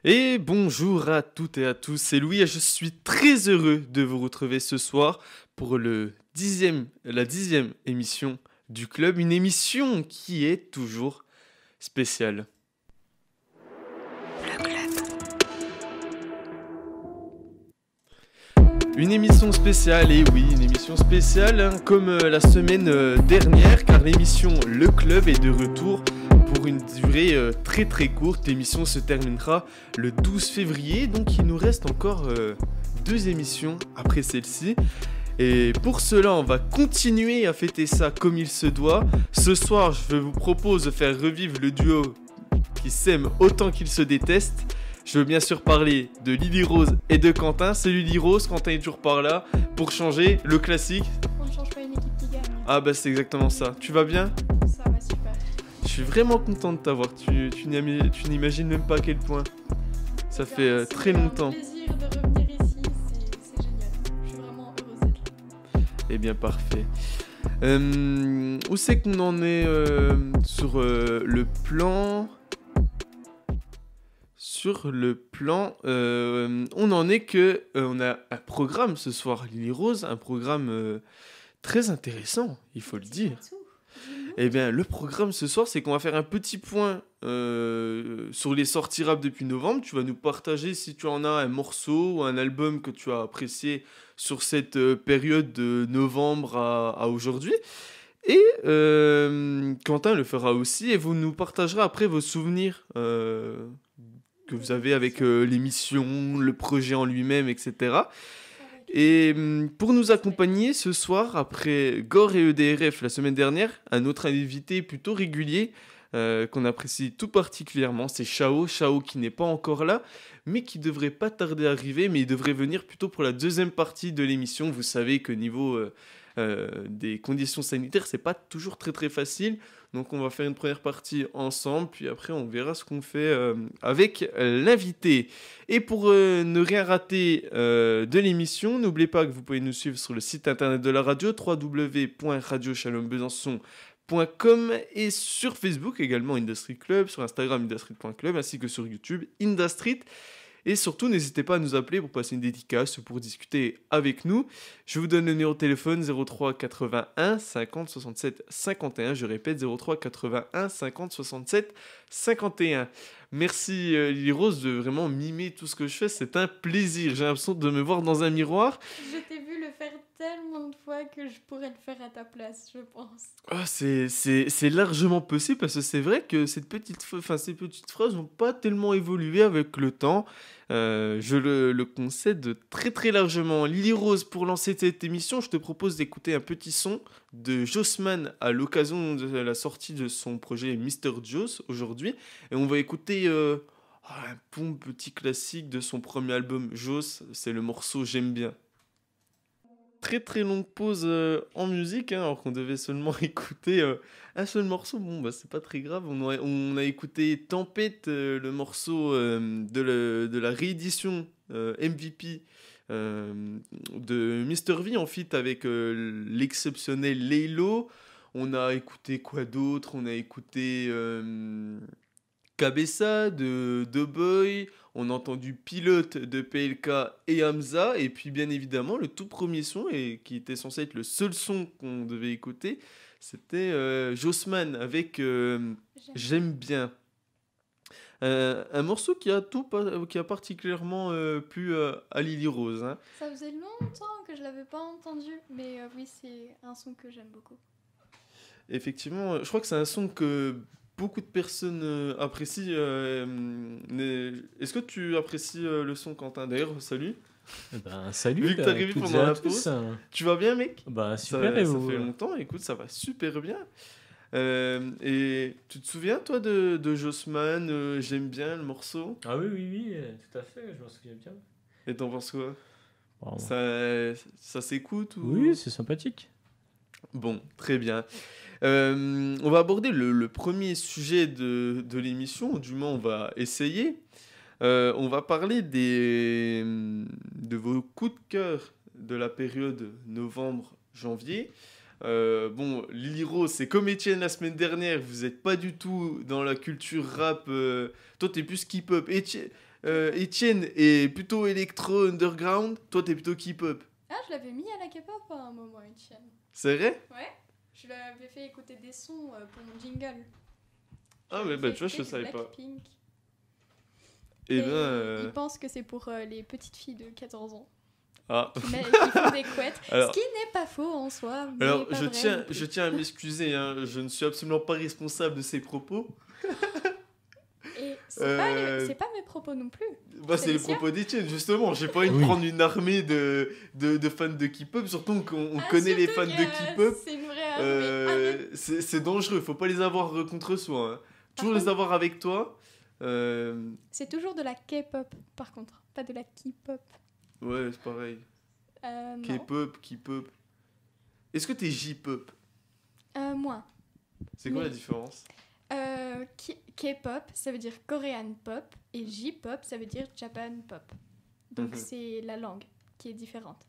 Et bonjour à toutes et à tous, c'est Louis et je suis très heureux de vous retrouver ce soir pour la dixième émission du club, une émission qui est toujours spéciale. Une émission spéciale, et oui, une émission spéciale comme la semaine dernière, car l'émission Le Club est de retour pour une durée très très courte. L'émission se terminera le 12 février, donc il nous reste encore deux émissions après celle-ci. Et pour cela, on va continuer à fêter ça comme il se doit. Ce soir, je vous propose de faire revivre le duo qui s'aime autant qu'ils se détestent. Je veux bien sûr parler de Lily Rose et de Quentin. Salut Lily Rose, Quentin est toujours par là. Pour changer, le classique. On ne change pas une équipe qui gagne. Ah bah c'est exactement ça. Tu vas bien ? Ça va super. Je suis vraiment content de t'avoir. Tu n'imagines même pas à quel point. Ça fait très longtemps. C'est un plaisir de revenir ici. C'est génial. Je suis vraiment heureuse d'être là. Eh bien parfait. Où c'est qu'on en est sur le plan ? Sur le plan, on en est que on a un programme ce soir, Lily Rose, un programme très intéressant, il faut le dire. Eh bien, le programme ce soir, c'est qu'on va faire un petit point sur les sorties rap depuis novembre. Tu vas nous partager si tu en as un morceau ou un album que tu as apprécié sur cette période de novembre à aujourd'hui. Et Quentin le fera aussi et vous nous partagerez après vos souvenirs que vous avez avec l'émission, le projet en lui-même, etc. Et pour nous accompagner ce soir, après Gore et EDRF la semaine dernière, un autre invité plutôt régulier qu'on apprécie tout particulièrement, c'est Chao qui n'est pas encore là, mais qui devrait pas tarder à arriver, mais il devrait venir plutôt pour la deuxième partie de l'émission. Vous savez que niveau des conditions sanitaires, c'est pas toujours très très facile. Donc on va faire une première partie ensemble, puis après on verra ce qu'on fait avec l'invité. Et pour ne rien rater de l'émission, n'oubliez pas que vous pouvez nous suivre sur le site internet de la radio, www.radiochalombesançon.com, et sur Facebook également Industry Club, sur Instagram industry.club, ainsi que sur YouTube Industry. Et surtout, n'hésitez pas à nous appeler pour passer une dédicace ou pour discuter avec nous. Je vous donne le numéro de téléphone 03 81 50 67 51. Je répète, 03 81 50 67 51. Merci Lily Rose de vraiment mimer tout ce que je fais. C'est un plaisir. J'ai l'impression de me voir dans un miroir. Je t'ai vu le faire tellement de fois que je pourrais le faire à ta place, je pense. Oh, c'est largement possible parce que c'est vrai que ces petites phrases n'ont pas tellement évolué avec le temps. Je le concède très très largement. Lily Rose, pour lancer cette émission, je te propose d'écouter un petit son de Jossman à l'occasion de la sortie de son projet Mr. Joss aujourd'hui. Et on va écouter un bon petit classique de son premier album Joss, c'est le morceau J'aime bien. Très très longue pause en musique, alors qu'on devait seulement écouter un seul morceau. Bon, bah c'est pas très grave. On a écouté Tempête, le morceau de la réédition MVP de Mr. V en feat avec l'exceptionnel Laylo. On a écouté quoi d'autre ? On a écouté Cabessa de Boy, on a entendu Pilote de PLK et Hamza, et puis bien évidemment le tout premier son, et qui était censé être le seul son qu'on devait écouter, c'était Jossman avec J'aime bien. Un morceau qui a particulièrement plu à Lily Rose. Hein. Ça faisait longtemps que je l'avais pas entendu, mais oui, c'est un son que j'aime beaucoup. Effectivement, je crois que c'est un son que beaucoup de personnes apprécient. Est-ce que tu apprécies le son, Quentin ? D'ailleurs, salut. Salut. Vu que t'es arrivé pendant la pause. Tu vas bien, mec ? Super. Ça fait longtemps. Écoute, ça va super bien. Et tu te souviens, toi, de Jossman J'aime bien le morceau ? Ah oui, tout à fait. Je m'en souviens bien. Et t'en penses quoi ? Bon. Ça s'écoute ou... Oui, c'est sympathique. Bon, très bien. On va aborder le premier sujet de l'émission, ou du moins on va essayer. On va parler de vos coups de cœur de la période novembre-janvier. Bon, Lily Rose, c'est comme Étienne la semaine dernière, vous n'êtes pas du tout dans la culture rap. Toi, t'es plus hip-hop. Etienne est plutôt électro underground, toi t'es plutôt K-pop. Ah, je l'avais mis à la K-pop à un moment, Etienne. C'est vrai? Ouais, je l'avais fait écouter des sons pour mon jingle. Ah, J'avais mais bah fait tu vois, je écouter du savais pas. Blackpink. Et Et ben. il pense que c'est pour les petites filles de 14 ans Ah. qui font des couettes. Alors- Ce qui n'est pas faux en soi. Mais Alors, pas je vrai tiens, non plus. je tiens à m'excuser, hein, je ne suis absolument pas responsable de ces propos. Et Euh, c'est pas mes propos non plus. Bah, c'est les les siens. propos d'Etienne, justement. J'ai pas envie de Oui. prendre une armée de fans de K-pop, surtout qu'on Ah, connaît les surtout fans que, de K-pop. C'est une vraie armée. C'est dangereux, faut pas les avoir contre soi. Hein. Toujours contre- les avoir avec toi. C'est toujours de la K-pop, par contre, pas de la K-pop. Ouais, c'est pareil. Non. K-pop, K-pop. Est-ce que t'es J-pop? Moins. C'est quoi Mais- la différence? K-pop, ça veut dire Korean pop, et J-pop, ça veut dire Japan pop. Donc Mhm. c'est la langue qui est différente.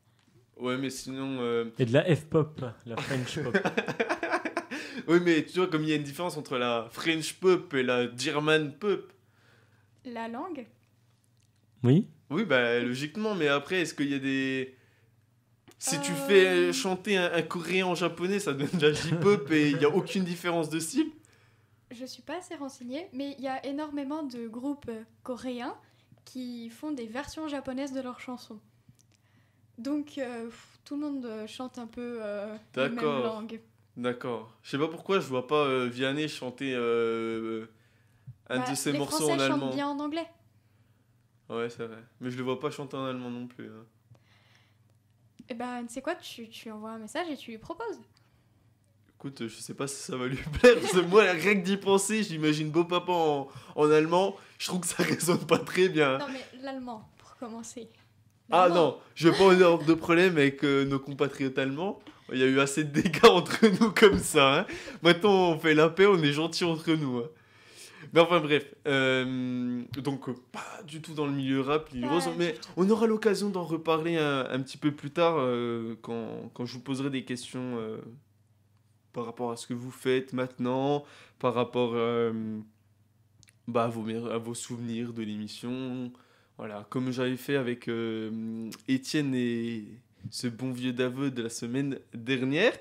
Ouais, mais sinon. Et de la F-pop, la French pop. Oui, mais tu vois, comme il y a une différence entre la French pop et la German pop. La langue Oui. Oui, bah logiquement, mais après, est-ce qu'il y a des. Si tu Euh. fais chanter un coréen en japonais, ça donne de la J-pop et il n'y a aucune différence de style. Je suis pas assez renseignée, mais il y a énormément de groupes coréens qui font des versions japonaises de leurs chansons. Donc tout le monde chante un peu la même D'accord. langue. D'accord. Je sais pas pourquoi je vois pas Vianney chanter un Bah, de ses les morceaux Français en allemand. chantent bien en anglais. Ouais, c'est vrai. Mais je le vois pas chanter en allemand non plus. Hein. Et ben, tu sais quoi, tu envoies un message et tu lui proposes. Écoute, je sais pas si ça va lui plaire, parce que moi, rien que d'y penser, j'imagine beau papa en allemand, je trouve que ça résonne pas très bien. Non, mais l'allemand, pour commencer. Ah L'allemand. non, je veux pas avoir de problème avec nos compatriotes allemands. Il y a eu assez de dégâts entre nous comme ça. Hein. Maintenant, on fait la paix, on est gentils entre nous. Hein. Mais enfin bref, donc pas du tout dans le milieu rap, Lily Pas Rose, du mais tout. on aura l'occasion d'en reparler un petit peu plus tard quand je vous poserai des questions par rapport à ce que vous faites maintenant, par rapport bah, à vos souvenirs de l'émission. Voilà, comme j'avais fait avec Étienne et ce bon vieux Daveux de la semaine dernière.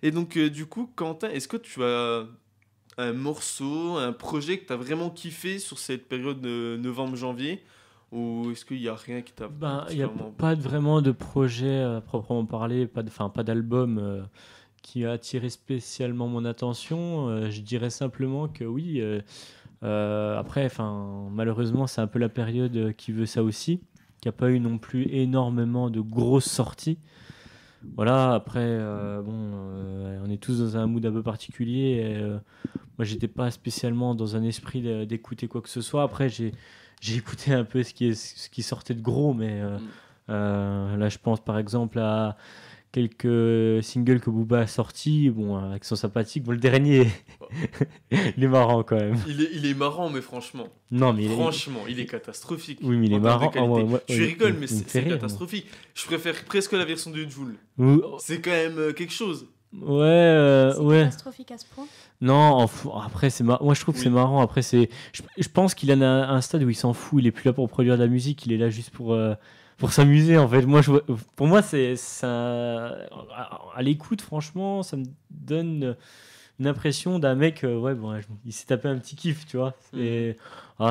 Et donc, du coup, Quentin, est-ce que tu as un morceau, un projet que tu as vraiment kiffé sur cette période de novembre-janvier? Ou est-ce qu'il n'y a rien qui t'a Ben, il n'y a particulièrement... pas vraiment de projet à proprement parler, pas d'album qui a attiré spécialement mon attention. Je dirais simplement que oui. Après, malheureusement, c'est un peu la période qui veut ça aussi, qu'il n'y a pas eu non plus énormément de grosses sorties. Voilà, après, on est tous dans un mood un peu particulier. Et, moi, j'étais pas spécialement dans un esprit d'écouter quoi que ce soit. Après, j'ai écouté un peu ce qui sortait de gros, mais là, je pense par exemple à quelques singles que Booba a sortis, bon, qui sont sympathiques. Bon, le dernier, il est marrant quand même. Il est marrant, mais franchement. Non, mais Franchement, il est catastrophique. Oui, mais il en est termes de marrant. qualité. Ah, ouais, Tu ouais, rigoles, il mais me fait c'est rire, moi. catastrophique. Je préfère presque la version de Jul. Ouais, C'est quand même quelque chose. C'est ouais. catastrophique à ce point. Non, après, moi je trouve que Oui. c'est marrant. Après, je pense qu'il en a un stade où il s'en fout. Il est plus là pour produire de la musique, il est là juste pour s'amuser en fait. Pour moi, c'est ça. À l'écoute, franchement, ça me donne une impression d'un mec, il s'est tapé un petit kiff, tu vois. Et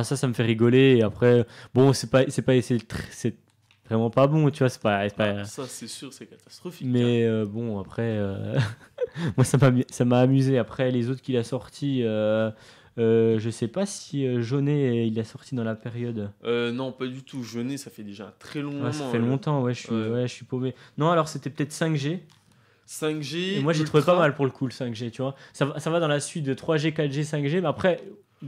ça me fait rigoler. Et après, bon, c'est vraiment pas bon, tu vois. C'est pas. Ça, c'est sûr, c'est catastrophique. Mais bon, après, moi ça m'a amusé. Après, les autres qu'il a sortis, je sais pas si Jaunet il a sorti dans la période. Non, pas du tout. Jeunet, ça fait déjà un très long moment. Ouais, ça fait longtemps, ouais, je suis paumé. Non, alors c'était peut-être 5G. 5G. Et moi j'ai Ultra. trouvé pas mal pour le coup le 5G, tu vois. Ça va dans la suite de 3G, 4G, 5G, mais après,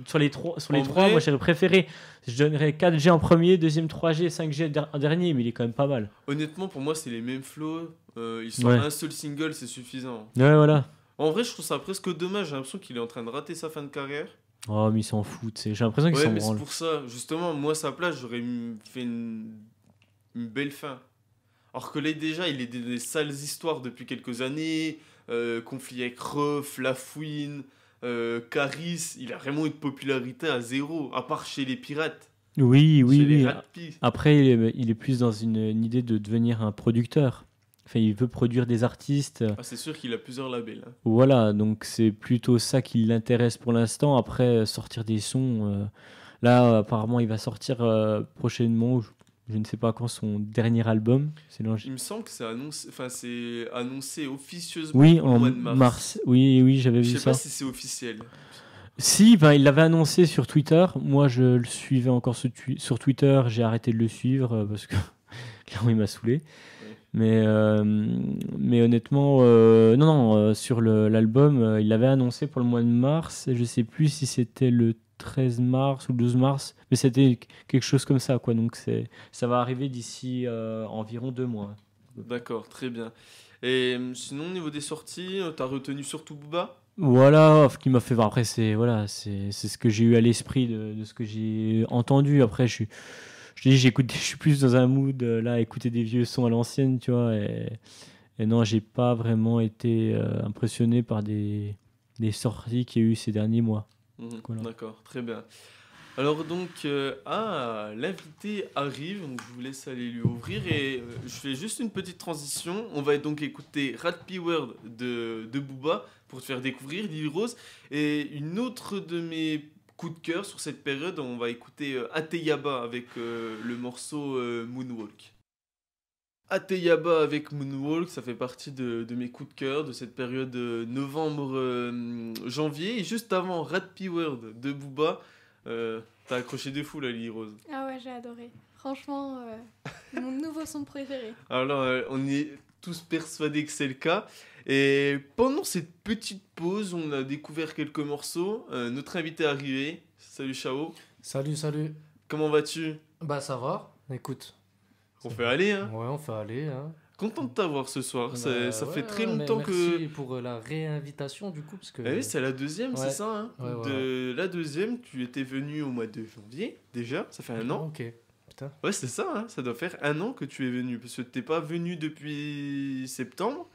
sur les trois, vrai, moi j'aurais préféré. Je donnerais 4G en premier, deuxième 3G, 5G en dernier, mais il est quand même pas mal. Honnêtement, pour moi, c'est les mêmes flows. Il sort Ouais. un seul single, c'est suffisant. Ouais, voilà. En vrai, je trouve ça presque dommage. J'ai l'impression qu'il est en train de rater sa fin de carrière. Oh, mais ils s'en foutent. J'ai l'impression qu'ils Ouais, s'en mais c'est branlent. pour ça. Justement, moi, à sa place, j'aurais fait une belle fin. Alors que là, déjà, il est des sales histoires depuis quelques années. Conflit avec Ruff, Lafouine, Caris. Il a vraiment une popularité à zéro, à part chez les pirates. Oui, chez oui, les oui. Ratpi. Après, il est plus dans une idée de devenir un producteur. Enfin, il veut produire des artistes. Ah, c'est sûr qu'il a plusieurs labels, hein. Voilà, donc c'est plutôt ça qui l'intéresse pour l'instant. Après, sortir des sons. Là, apparemment, il va sortir prochainement, je ne sais pas quand, son dernier album. Il me semble que c'est annoncé officieusement Oui, pour le en mois de mars. mars. Oui, oui, j'avais Je vu sais ça. pas si c'est officiel. Si, ben, il l'avait annoncé sur Twitter. Moi, je le suivais encore sur Twitter. J'ai arrêté de le suivre parce que clairement, il m'a saoulé. Ouais. Mais honnêtement, non, non, sur l'album, il l'avait annoncé pour le mois de mars. Et je sais plus si c'était le 13 mars ou le 12 mars, mais c'était quelque chose comme ça, quoi. Donc ça va arriver d'ici environ 2 mois. D'accord, très bien. Et sinon, au niveau des sorties, t'as retenu surtout Booba? Voilà, ce qui m'a fait. Après, c'est ce que j'ai eu à l'esprit de ce que j'ai entendu. Après, je dis, je suis plus dans un mood là, à écouter des vieux sons à l'ancienne, tu vois. Et non, j'ai pas vraiment été impressionné par des sorties qu'il y a eu ces derniers mois. Voilà. D'accord, très bien. Alors donc, l'invité arrive, donc je vous laisse aller lui ouvrir et je fais juste une petite transition. On va donc écouter Ratpi World de Booba pour te faire découvrir Lily Rose. Et une autre de mes coups de cœur sur cette période, on va écouter Ateyaba avec le morceau Moonwalk. Ateyaba avec Moonwalk, ça fait partie de mes coups de cœur de cette période novembre-janvier. Et juste avant Ratpi World de Booba, t'as accroché de fou la Lily Rose. Ah ouais, j'ai adoré. Franchement, mon nouveau son préféré. Alors, on est tous persuadés que c'est le cas. Et pendant cette petite pause, on a découvert quelques morceaux. Notre invité est arrivé. Salut Chao. Salut, salut. Comment vas-tu? Bah ça va, écoute. On fait aller, hein? Ouais, on fait aller. Hein. Content de t'avoir ce soir. Ça Ouais, fait très ouais, longtemps que... Merci pour la réinvitation du coup. Parce que... Ah oui, c'est la deuxième, Ouais. c'est ça, hein? Ouais, La deuxième, tu étais venu au mois de janvier, déjà. Ça fait un an. Ok, putain. Ouais, c'est ça, hein. Ça doit faire un an que tu es venu. Parce que t'es pas venu depuis septembre.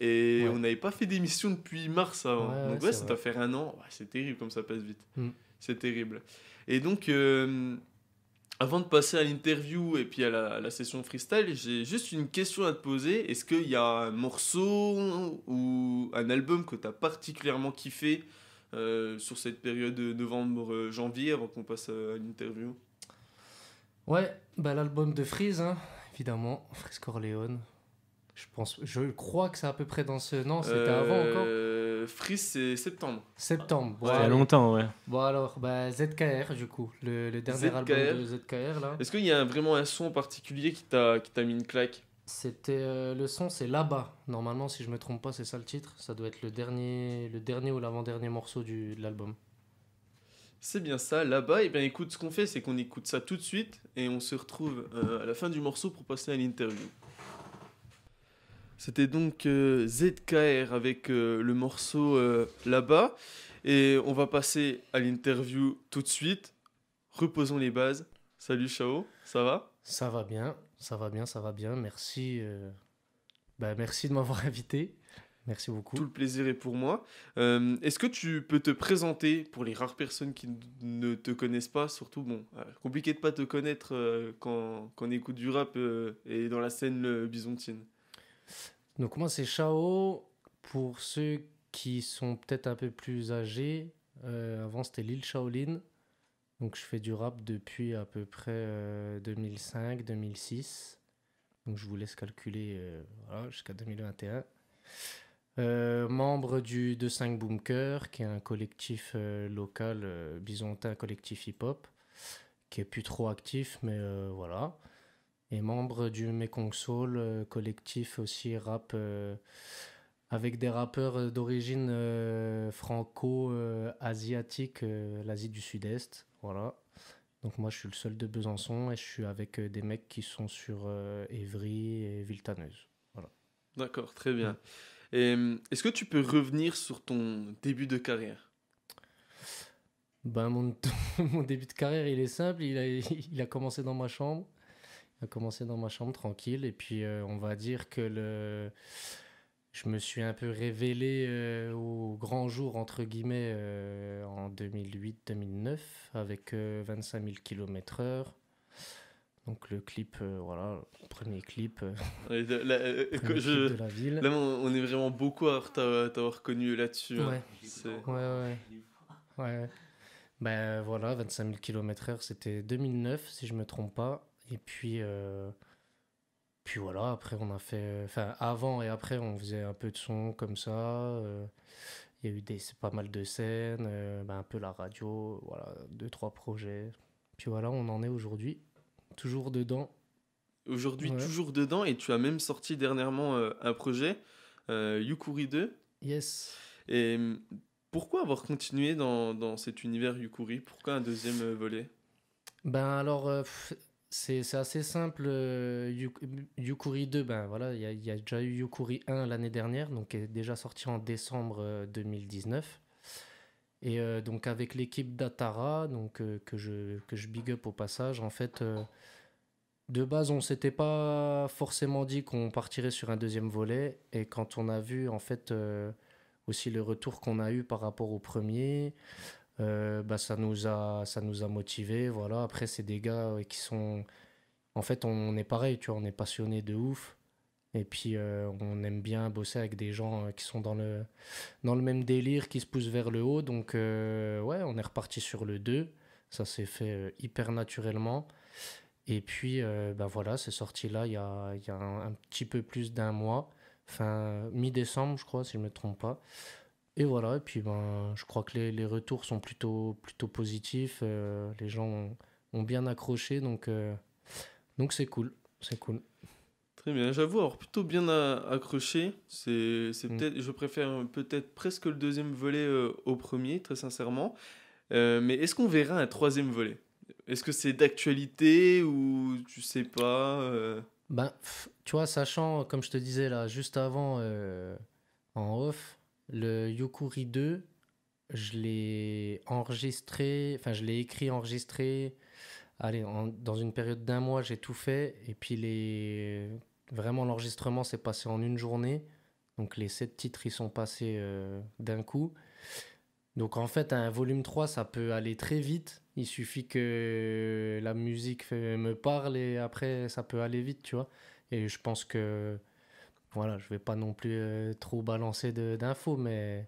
Et Ouais. on n'avait pas fait d'émission depuis mars avant. Ouais, Donc ouais, ouais, c'est ça vrai. doit faire un an. Ouais, c'est terrible comme ça passe vite. Mm. C'est terrible. Et donc, avant de passer à l'interview et puis à la session freestyle, j'ai juste une question à te poser. Est-ce qu'il y a un morceau ou un album que tu as particulièrement kiffé sur cette période de novembre-janvier avant qu'on passe à l'interview? Ouais, bah l'album de Freeze, hein, évidemment. Freeze Corleone. Je crois que c'est à peu près dans ce... Non, c'était avant encore. Freeze, c'est septembre. Septembre. Il y a Ouais. longtemps, ouais. Bon alors, bah ZKR du coup. Le dernier ZKR. album de ZKR là. Est-ce qu'il y a vraiment un son en particulier qui t'a mis une claque? C'était le son, c'est Là-bas. Normalement, si je me trompe pas, c'est ça le titre. Ça doit être le dernier ou l'avant-dernier morceau de l'album. C'est bien ça, là-bas. Et bien écoute, ce qu'on fait, c'est qu'on écoute ça tout de suite et on se retrouve à la fin du morceau pour passer à l'interview. C'était donc ZKR avec le morceau là-bas. Et on va passer à l'interview tout de suite. Reposons les bases. Salut Chao, ça va? Ça va bien, ça va bien, ça va bien. Merci, merci de m'avoir invité. Merci beaucoup. Tout le plaisir est pour moi. Est-ce que tu peux te présenter pour les rares personnes qui ne te connaissent pas? Surtout, bon, compliqué de pas te connaître quand on écoute du rap et dans la scène bisontine. Donc moi, c'est Chao. Pour ceux qui sont peut-être un peu plus âgés, avant c'était Lil Shaolin. Donc je fais du rap depuis à peu près 2005-2006. Donc je vous laisse calculer voilà, jusqu'à 2021. Membre du 2-5 Bunker, qui est un collectif local bisontin, collectif hip-hop, qui est plus trop actif, mais voilà. Et membre du Mekong Soul, collectif aussi rap avec des rappeurs d'origine franco-asiatique, l'Asie du Sud-Est. Voilà. Donc moi je suis le seul de Besançon et je suis avec des mecs qui sont sur Évry et Villetaneuse. Voilà. D'accord, très bien. Et, est-ce que tu peux revenir sur ton début de carrière? Ben mon début de carrière il est simple, il a commencé dans ma chambre. Il a commencé dans ma chambre tranquille et puis on va dire que je me suis un peu révélé au grand jour, entre guillemets, en 2008-2009, avec 25 000 km/h. Donc le clip, voilà, le premier clip, Ouais, premier clip de la ville. là, on est vraiment beaucoup à t'avoir connu là-dessus. Hein. Ouais. C'est... Ouais. Ben voilà, 25 000 km/h, c'était 2009, si je me trompe pas. Et puis voilà, après on a fait... Enfin, avant et après, on faisait un peu de son comme ça. Il y a eu pas mal de scènes, un peu la radio, voilà, 2-3 projets. Puis voilà, on en est aujourd'hui, toujours dedans. Aujourd'hui, Ouais. toujours dedans, et tu as même sorti dernièrement un projet, Yukuri 2. Yes. Et pourquoi avoir continué dans cet univers Yukuri? Pourquoi un deuxième volet? Ben alors, c'est assez simple. Yukuri 2, ben voilà, il y a déjà eu Yukuri 1 l'année dernière, donc qui est déjà sorti en décembre 2019. Et donc avec l'équipe d'Atara, donc que je big up au passage, en fait, de base on s'était pas forcément dit qu'on partirait sur un deuxième volet. Et quand on a vu en fait aussi le retour qu'on a eu par rapport au premier, ça nous a motivés. Voilà. Après c'est des gars qui sont, en fait on est pareil, tu vois, on est passionnés de ouf. Et puis on aime bien bosser avec des gens qui sont dans le même délire, qui se poussent vers le haut. Donc ouais, on est reparti sur le 2. Ça s'est fait hyper naturellement. Et puis voilà, c'est sorti là il y a un petit peu plus d'un mois. Fin mi-décembre, je crois, si je ne me trompe pas. Et voilà, et puis je crois que les retours sont plutôt positifs. Les gens ont bien accroché, donc c'est cool. C'est cool. Très bien, j'avoue avoir plutôt bien accroché. C'est peut-être, je préfère peut-être presque le deuxième volet au premier, très sincèrement. Mais est-ce qu'on verra un troisième volet? Est-ce que c'est d'actualité ou tu sais pas Tu vois, sachant, comme je te disais là, juste avant, en off, le Yukuri 2, je l'ai enregistré, enfin je l'ai écrit, enregistré. Allez, dans une période d'un mois, j'ai tout fait. Et puis vraiment, l'enregistrement s'est passé en une journée. Donc les 7 titres, ils sont passés d'un coup. Donc en fait, un volume 3, ça peut aller très vite. Il suffit que la musique me parle et après, ça peut aller vite, tu vois. Et je pense que, voilà, je vais pas non plus trop balancer d'infos, mais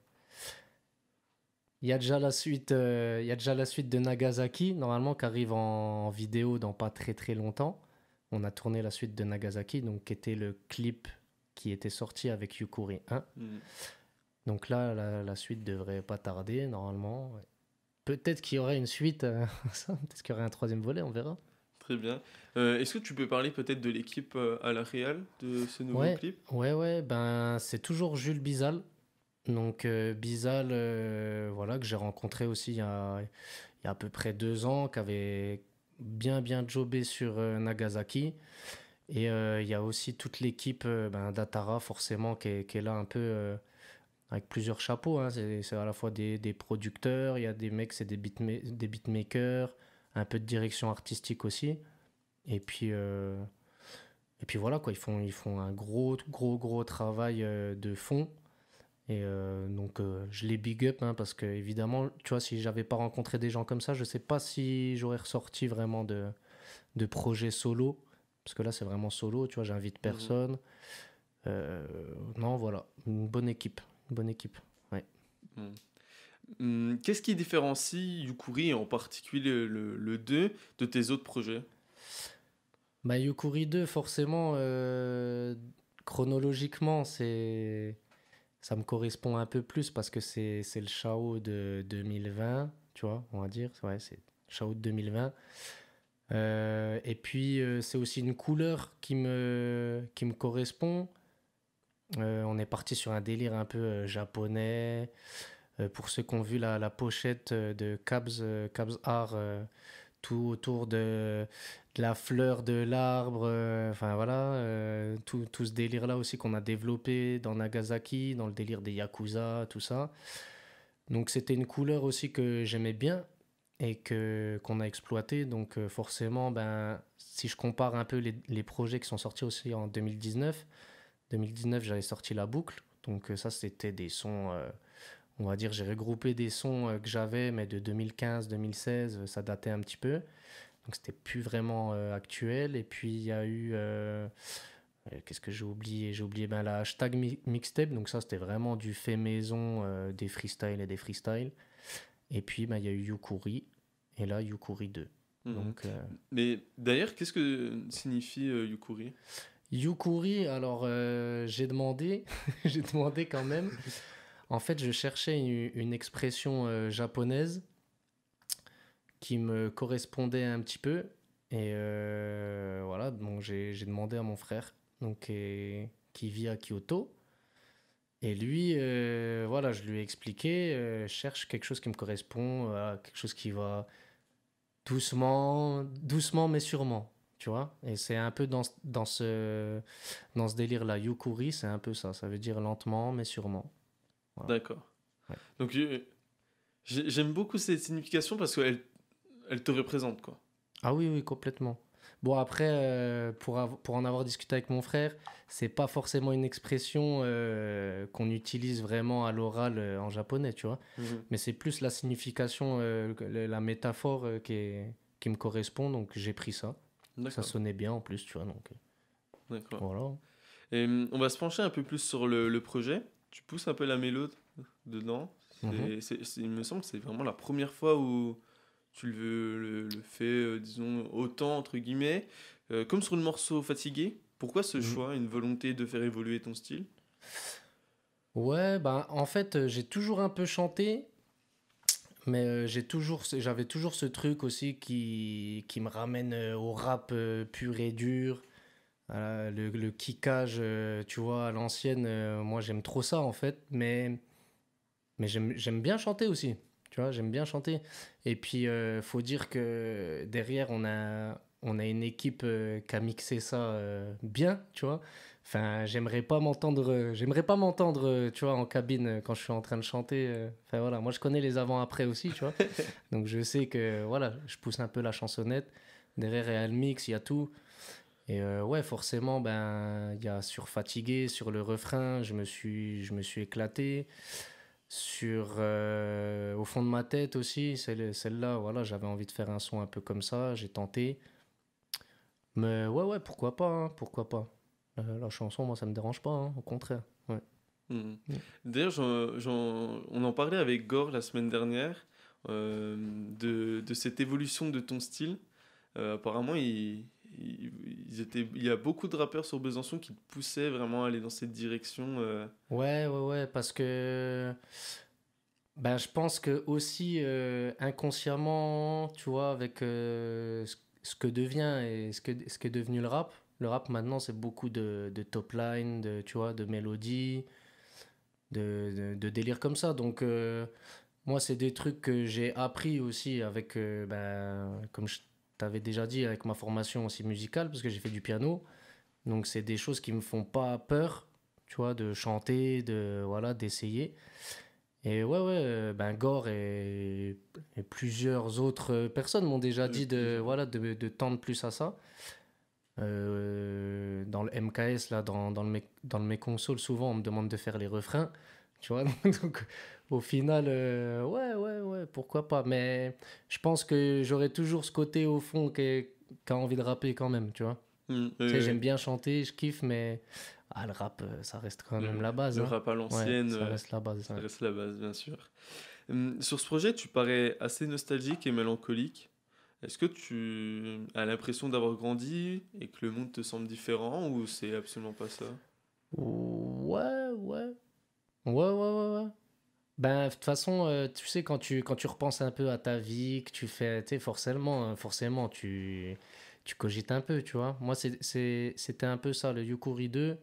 il y a déjà la suite, il y a déjà la suite de Nagasaki, normalement, qui arrive en vidéo dans pas très très longtemps. On a tourné la suite de Nagasaki, donc qui était le clip qui était sorti avec Yukuri 1. Donc là, la suite devrait pas tarder, normalement. Ouais. Peut-être qu'il y aurait une suite, peut-être qu'il y aurait un troisième volet, on verra. Très bien. Est-ce que tu peux parler peut-être de l'équipe à la réal de ce nouveau clip? Ouais, c'est toujours Jules Bizal. Donc Bizal, voilà, que j'ai rencontré aussi il y a à peu près 2 ans, qui avait bien jobé sur Nagasaki. Et il y a aussi toute l'équipe d'Atara, forcément, qui est là un peu avec plusieurs chapeaux. Hein. C'est à la fois des producteurs, il y a des mecs, c'est des beatmakers, un peu de direction artistique aussi. Et puis voilà, quoi, ils font un gros travail de fond. Et donc je les big up, hein, parce que évidemment, tu vois, si j'avais pas rencontré des gens comme ça, je sais pas si j'aurais ressorti vraiment de projets solo, parce que là c'est vraiment solo, tu vois, j'invite personne. Non, voilà, une bonne équipe, ouais. Qu'est-ce qui différencie Yukuri, en particulier le 2, de tes autres projets? Yukuri 2, forcément, chronologiquement, ça me correspond un peu plus parce que c'est le Shao de 2020, tu vois, on va dire. Ouais, c'est Shao de 2020. Et puis, c'est aussi une couleur qui me correspond. On est parti sur un délire un peu japonais. Pour ceux qui ont vu la pochette de Cabs Art, tout autour de la fleur de l'arbre, enfin voilà, tout ce délire-là aussi qu'on a développé dans Nagasaki, dans le délire des Yakuza, tout ça. Donc c'était une couleur aussi que j'aimais bien et qu'on a exploité. Donc forcément, si je compare un peu les projets qui sont sortis aussi en 2019, j'avais sorti La Boucle, Donc ça, c'était des sons, on va dire, j'ai regroupé des sons que j'avais, mais de 2015-2016, ça datait un petit peu. Donc c'était plus vraiment actuel. Et puis il y a eu, qu'est-ce que j'ai oublié? J'ai oublié la hashtag mixtape, donc ça c'était vraiment du fait maison, des freestyles et des freestyles. Et puis il y a eu Yukuri, et là Yukuri 2. Donc, Mais d'ailleurs, qu'est-ce que signifie Yukuri? Yukuri, alors j'ai demandé, j'ai demandé quand même. En fait, je cherchais une expression japonaise qui me correspondait un petit peu. Et voilà, donc j'ai demandé à mon frère, donc, qui vit à Kyoto. Et lui, voilà, je lui ai expliqué, je cherche quelque chose qui me correspond, quelque chose qui va doucement, doucement mais sûrement. Tu vois, et c'est un peu dans ce délire-là. Yukuri, c'est un peu ça. Ça veut dire lentement, mais sûrement. Voilà. D'accord. Ouais. Donc, j'aime beaucoup cette signification parce qu'elle te représente, quoi. Ah oui, oui, complètement. Bon, après, pour en avoir discuté avec mon frère, c'est pas forcément une expression qu'on utilise vraiment à l'oral en japonais, tu vois. Mais c'est plus la signification, la métaphore qui me correspond, donc j'ai pris ça. Ça sonnait bien en plus, tu vois. Donc, d'accord. Voilà. Et on va se pencher un peu plus sur le projet. Tu pousses un peu la mélode dedans. Il me semble que c'est vraiment la première fois où tu le fais, disons, autant, entre guillemets. Comme sur le morceau Fatigué. Pourquoi ce choix, une volonté de faire évoluer ton style? Ouais, en fait, j'ai toujours un peu chanté. Mais j'avais toujours ce truc aussi qui me ramène au rap pur et dur. Le kickage, tu vois, à l'ancienne, moi j'aime trop ça en fait. Mais j'aime bien chanter aussi. Tu vois, j'aime bien chanter. Et puis, faut dire que derrière, on a une équipe qui a mixé ça bien, tu vois. Enfin, j'aimerais pas m'entendre, tu vois, en cabine quand je suis en train de chanter. Enfin, voilà, moi, je connais les avant-après aussi, tu vois. Donc, je sais que, voilà, je pousse un peu la chansonnette. Derrière, il y a le mix, il y a tout. Et ouais, forcément, il y a sur Fatigué, sur le refrain, je me suis éclaté. Au fond de ma tête aussi, celle-là, voilà, j'avais envie de faire un son un peu comme ça, j'ai tenté. Mais ouais, pourquoi pas, hein, pourquoi pas. La chanson, moi, ça me dérange pas, hein, au contraire. Ouais. D'ailleurs, on en parlait avec Gore la semaine dernière de cette évolution de ton style. Apparemment, il y a beaucoup de rappeurs sur Besançon qui te poussaient vraiment à aller dans cette direction. Ouais, parce que je pense que aussi inconsciemment, tu vois, avec ce que devient et ce qu'est devenu le rap. Le rap maintenant, c'est beaucoup de top line, tu vois, de mélodies, de délire comme ça. Donc moi, c'est des trucs que j'ai appris aussi avec, comme je t'avais déjà dit, avec ma formation aussi musicale, parce que j'ai fait du piano. Donc c'est des choses qui me font pas peur, tu vois, de chanter, d'essayer. Et ouais, Gore et plusieurs autres personnes m'ont déjà dit de tendre plus à ça. Dans le MKS, là, dans le Méconsole, souvent on me demande de faire les refrains, tu vois. Donc au final, ouais, pourquoi pas. Mais je pense que j'aurai toujours ce côté au fond qui a envie de rapper quand même, tu vois. Tu sais, j'aime bien chanter, je kiffe, mais le rap, ça reste quand même la base. Le rap à l'ancienne, ça reste la base. Ça reste la base, bien sûr. Sur ce projet, tu parais assez nostalgique et mélancolique. Est-ce que tu as l'impression d'avoir grandi et que le monde te semble différent ou c'est absolument pas ça? Ouais. De toute façon, tu sais, quand tu repenses un peu à ta vie, que tu fais, tu sais, forcément, tu cogites un peu, tu vois. Moi, c'était un peu ça, le Yukuri 2.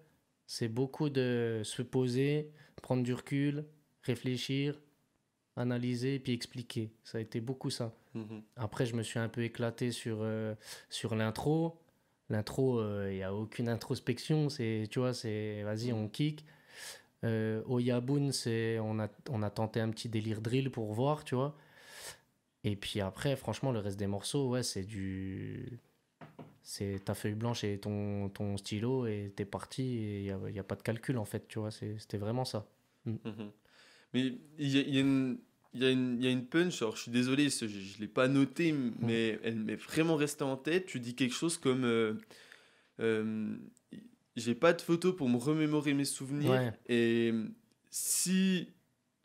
C'est beaucoup de se poser, prendre du recul, réfléchir, analyser, puis expliquer. Ça a été beaucoup ça. Après, je me suis un peu éclaté sur l'intro. L'intro, il n'y a aucune introspection. Tu vois, c'est vas-y, on kick. Oyabun, on a tenté un petit délire drill pour voir, tu vois. Et puis après, franchement, le reste des morceaux, ouais, c'est du C'est ta feuille blanche et ton stylo et t'es parti et il y a pas de calcul en fait, tu vois. C'était vraiment ça. Mhm. Mais il y a une punch, alors je suis désolé, je ne l'ai pas noté, mais elle m'est vraiment restée en tête. Tu dis quelque chose comme euh, j'ai pas de photos pour me remémorer mes souvenirs, Ouais. et si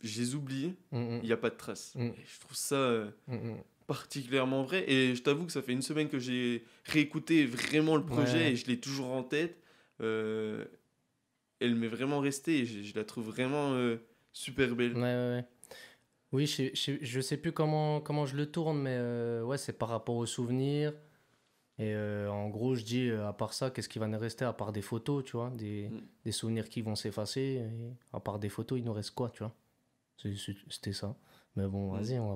je les oublie, Mm, il n'y a pas de traces. mm, Et je trouve ça mm, mm. particulièrement vrai, et je t'avoue que ça fait une semaine que j'ai réécouté vraiment le projet Ouais. et je l'ai toujours en tête. Euh, Elle m'est vraiment restée et je la trouve vraiment super belle. Ouais, ouais, ouais. Oui, je sais plus comment je le tourne, mais ouais, c'est par rapport aux souvenirs. Et en gros, je dis, à part ça, qu'est-ce qui va nous rester à part des photos, tu vois, Mm. des souvenirs qui vont s'effacer. Et à part des photos, il nous reste quoi, tu vois? C'était ça. Mais bon, vas-y, on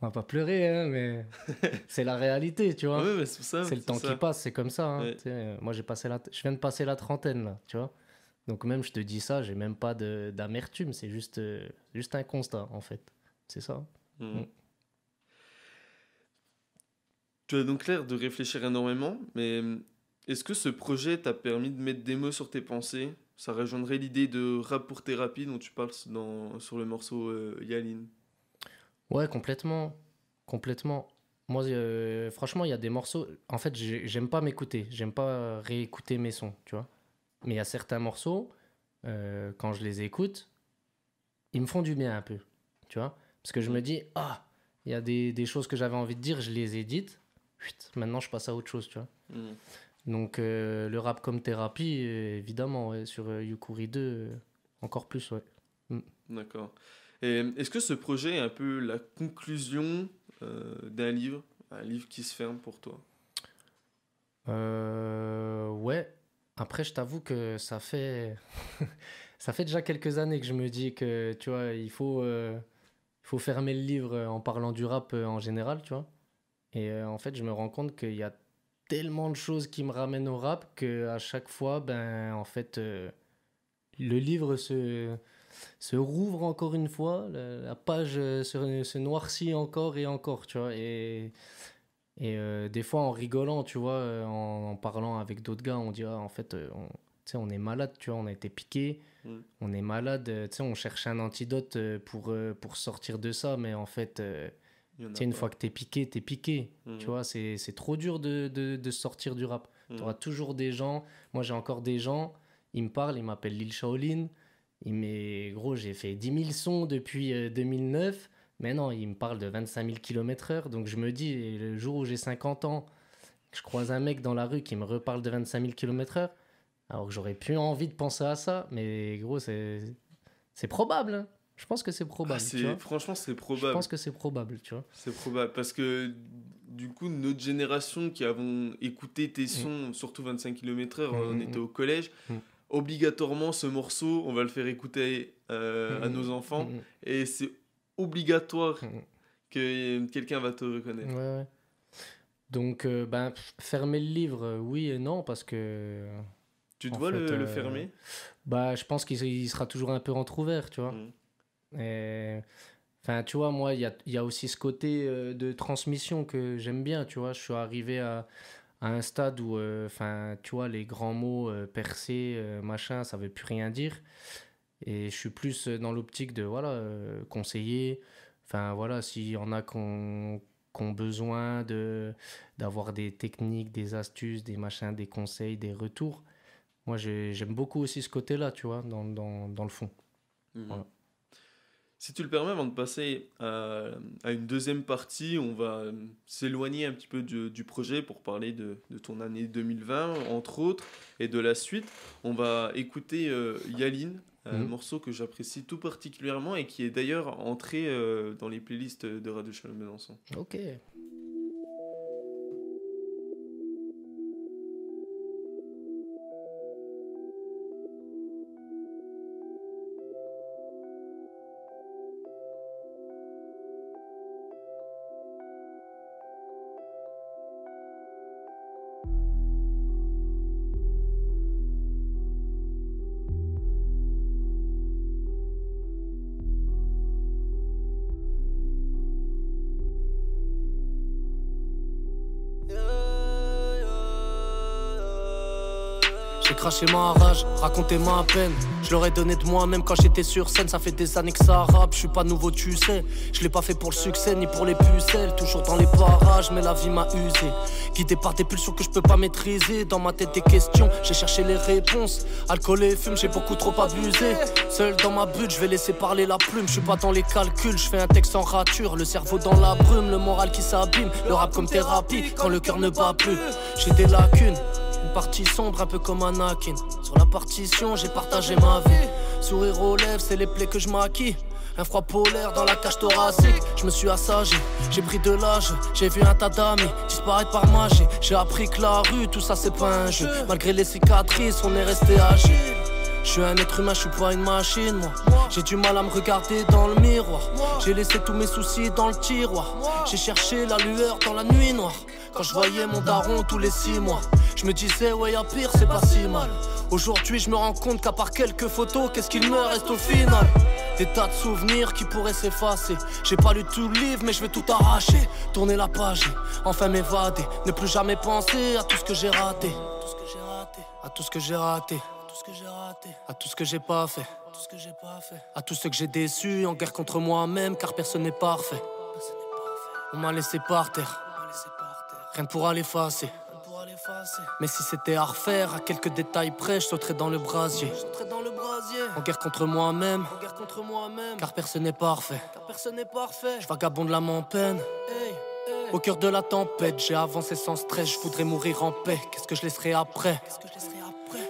va pas pleurer, hein, mais c'est la réalité, tu vois. Ouais, mais c'est ça. C'est le temps ça. qui passe, c'est comme ça, hein. Ouais. Tu sais, moi, je viens de passer la trentaine, là, tu vois. Donc même, je te dis ça, j'ai même pas d'amertume, c'est juste un constat, en fait. C'est ça. Mm. Mm. Tu as donc l'air de réfléchir énormément, mais est-ce que ce projet t'a permis de mettre des mots sur tes pensées? Ça rejoindrait l'idée de rap pour thérapie dont tu parles sur le morceau Yaline. Ouais, complètement. Complètement. Moi, franchement, il y a des morceaux. En fait, j'aime pas m'écouter. J'aime pas réécouter mes sons, tu vois. Mais il y a certains morceaux, quand je les écoute, ils me font du bien un peu, tu vois. Parce que je me dis, ah, il y a des choses que j'avais envie de dire, je les ai dites. Chut, maintenant, je passe à autre chose, tu vois. Mm. Donc, le rap comme thérapie, évidemment, ouais, sur Yukuri 2, encore plus, ouais. D'accord. Et est-ce que ce projet est un peu la conclusion d'un livre? Un livre qui se ferme pour toi? Ouais. Après, je t'avoue que ça fait... ça fait déjà quelques années que je me dis que, tu vois, il faut fermer le livre en parlant du rap en général, tu vois. Et en fait, je me rends compte qu'il y a tellement de choses qui me ramènent au rap que à chaque fois, ben, en fait, le livre se rouvre encore une fois, la page se noircit encore et encore, tu vois. Et des fois, en rigolant, tu vois, en parlant avec d'autres gars, on dit, ah, en fait, tu sais, on est malade, tu vois, on a été piqué, Mm. on est malade, tu sais, on cherche un antidote pour sortir de ça, mais en fait, Il y en a tu sais, une pas. fois que t'es piqué, Mhm. tu vois, c'est trop dur de sortir du rap. Mhm. T'auras toujours des gens, moi j'ai encore des gens, ils me parlent, ils m'appellent Lil Shaolin, gros, j'ai fait 10 000 sons depuis 2009, mais non, ils me parlent de 25 000 km/h, donc je me dis, le jour où j'ai 50 ans, que je croise un mec dans la rue qui me reparle de 25 000 km/h, alors que j'aurais plus envie de penser à ça, mais gros, c'est probable, hein. Je pense que c'est Ah, probable, tu vois. franchement, c'est Je probable. pense que c'est probable, tu vois. C'est probable parce que du coup, notre génération qui avons écouté tes sons, surtout 25 km/h, on était au collège, Mm. obligatoirement ce morceau, on va le faire écouter à nos enfants et c'est obligatoire que quelqu'un va te reconnaître. Ouais, ouais. Donc, ben, fermer le livre, oui et non, parce que. Tu te En vois fait, le fermer? Bah, je pense il sera toujours un peu entrouvert, tu vois. Mm. Et, enfin, tu vois, moi, il y a aussi ce côté de transmission que j'aime bien, tu vois. Je suis arrivé à un stade où, enfin, tu vois, les grands mots percés, machin, ça veut plus rien dire. Et je suis plus dans l'optique de, voilà, conseiller. Enfin, voilà, s'il y en a qui ont besoin d'avoir des techniques, des astuces, des machins, des conseils, des retours. Moi, j'aime beaucoup aussi ce côté-là, tu vois, dans le fond. Mhm. Voilà. Si tu le permets, avant de passer à une deuxième partie, on va s'éloigner un petit peu du projet pour parler de ton année 2020, entre autres, et de la suite. On va écouter Yaline, un morceau que j'apprécie tout particulièrement et qui est d'ailleurs entré dans les playlists de Radio Chalon-Besançon. Ok. J'ai craché ma rage, raconté ma peine. Je leur ai donné de moi-même quand j'étais sur scène. Ça fait des années que ça rappe, je suis pas nouveau tu sais. Je l'ai pas fait pour le succès ni pour les pucelles. Toujours dans les parages mais la vie m'a usé. Guidé par des pulsions que je peux pas maîtriser. Dans ma tête des questions, j'ai cherché les réponses. Alcool et fume, j'ai beaucoup trop abusé. Seul dans ma butte, je vais laisser parler la plume. Je suis pas dans les calculs, je fais un texte en rature. Le cerveau dans la brume, le moral qui s'abîme. Le rap comme thérapie, quand le cœur ne bat plus. J'ai des lacunes, une partie sombre un peu comme Anakin. Sur la partition, j'ai partagé ma vie. Sourire aux lèvres, c'est les plaies que je maquille. Un froid polaire dans la cage thoracique. Je me suis assagi, j'ai pris de l'âge. J'ai vu un tas d'amis disparaître par magie. J'ai appris que la rue, tout ça c'est pas un jeu. Malgré les cicatrices, on est resté agile. Je suis un être humain, je suis pas une machine moi. J'ai du mal à me regarder dans le miroir. J'ai laissé tous mes soucis dans le tiroir. J'ai cherché la lueur dans la nuit noire. Quand je voyais mon daron tous les 6 mois, je me disais ouais y'a pire, c'est pas si mal. Aujourd'hui je me rends compte qu'à part quelques photos, qu'est-ce qu'il me reste au final? Des tas de souvenirs qui pourraient s'effacer. J'ai pas lu tout le livre mais je vais tout arracher. Tourner la page et enfin m'évader. Ne plus jamais penser à tout ce que j'ai raté. À tout ce que j'ai raté. À tout ce que j'ai pas fait. À tout ce que j'ai déçu, en guerre contre moi-même car personne n'est parfait. On m'a laissé par terre, rien pour aller effacer. Mais si c'était à refaire, à quelques détails près, je sauterais dans le brasier. En guerre contre moi-même, car personne n'est parfait. Je vagabonde l'âme en peine. Au cœur de la tempête, j'ai avancé sans stress. Je voudrais mourir en paix, qu'est-ce que je laisserai après?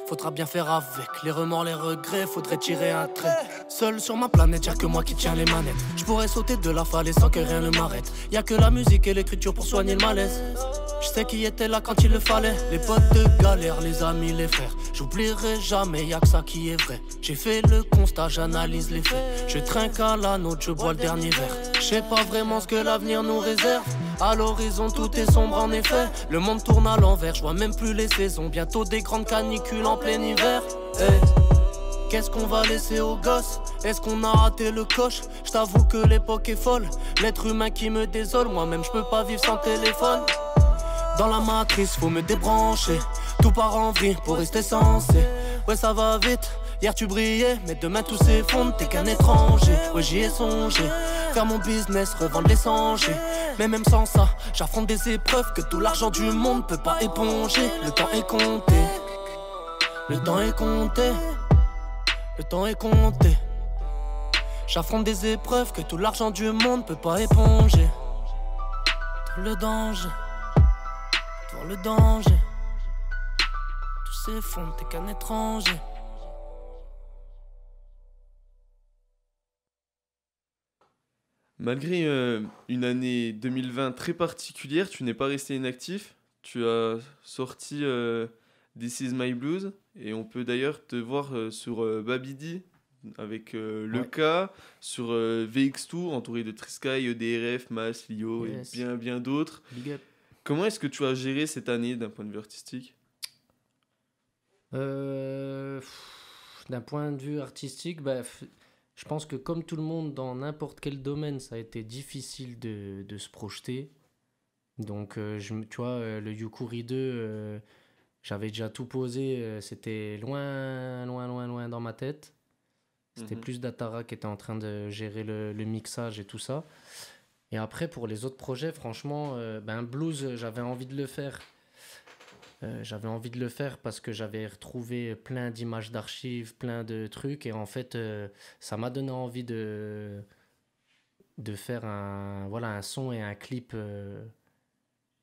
Faudra bien faire avec les remords, les regrets, faudrait tirer un trait. Seul sur ma planète, y'a que moi qui tiens les manettes. Je pourrais sauter de la falaise sans que rien ne m'arrête. Y'a que la musique et l'écriture pour soigner le malaise. Je sais qui était là quand il le fallait. Les potes de galère, les amis, les frères. J'oublierai jamais, y'a que ça qui est vrai. J'ai fait le constat, j'analyse les faits. Je trinque à la nôtre, je bois le dernier verre. Je sais pas vraiment ce que l'avenir nous réserve. À l'horizon tout est sombre en effet. Le monde tourne à l'envers, je vois même plus les saisons. Bientôt des grandes canicules en plein hiver. Hey. Qu'est-ce qu'on va laisser aux gosses? Est-ce qu'on a raté le coche? Je t'avoue que l'époque est folle. L'être humain qui me désole, moi-même je peux pas vivre sans téléphone. Dans la matrice, faut me débrancher. Tout part en vrille pour rester sensé. Ouais, ça va vite. Hier tu brillais, mais demain tout s'effondre. T'es qu'un étranger. Ouais, j'y ai songé. Faire mon business, revendre les sangers. Mais même sans ça, j'affronte des épreuves que tout l'argent du monde peut pas éponger. Le temps est compté. Le temps est compté. Le temps est compté. J'affronte des épreuves que tout l'argent du monde peut pas éponger. Dans le danger. Dans le danger. Tout s'effondre, t'es qu'un étranger. Malgré une année 2020 très particulière, tu n'es pas resté inactif. Tu as sorti This Is My Blues et on peut d'ailleurs te voir sur Babidi avec le K, sur VX2 entouré de Trisky, EDRF, Mas, Lio Yes. et bien d'autres. Big up. Comment est-ce que tu as géré cette année d'un point de vue artistique? D'un point de vue artistique, je pense que comme tout le monde dans n'importe quel domaine, ça a été difficile de se projeter. Donc, tu vois, le Yukuri 2, j'avais déjà tout posé, c'était loin dans ma tête. C'était plus Datara qui était en train de gérer le mixage et tout ça. Et après, pour les autres projets, franchement, Blues, j'avais envie de le faire. J'avais envie de le faire parce que j'avais retrouvé plein d'images d'archives, plein de trucs. Et en fait, ça m'a donné envie de faire un son et un clip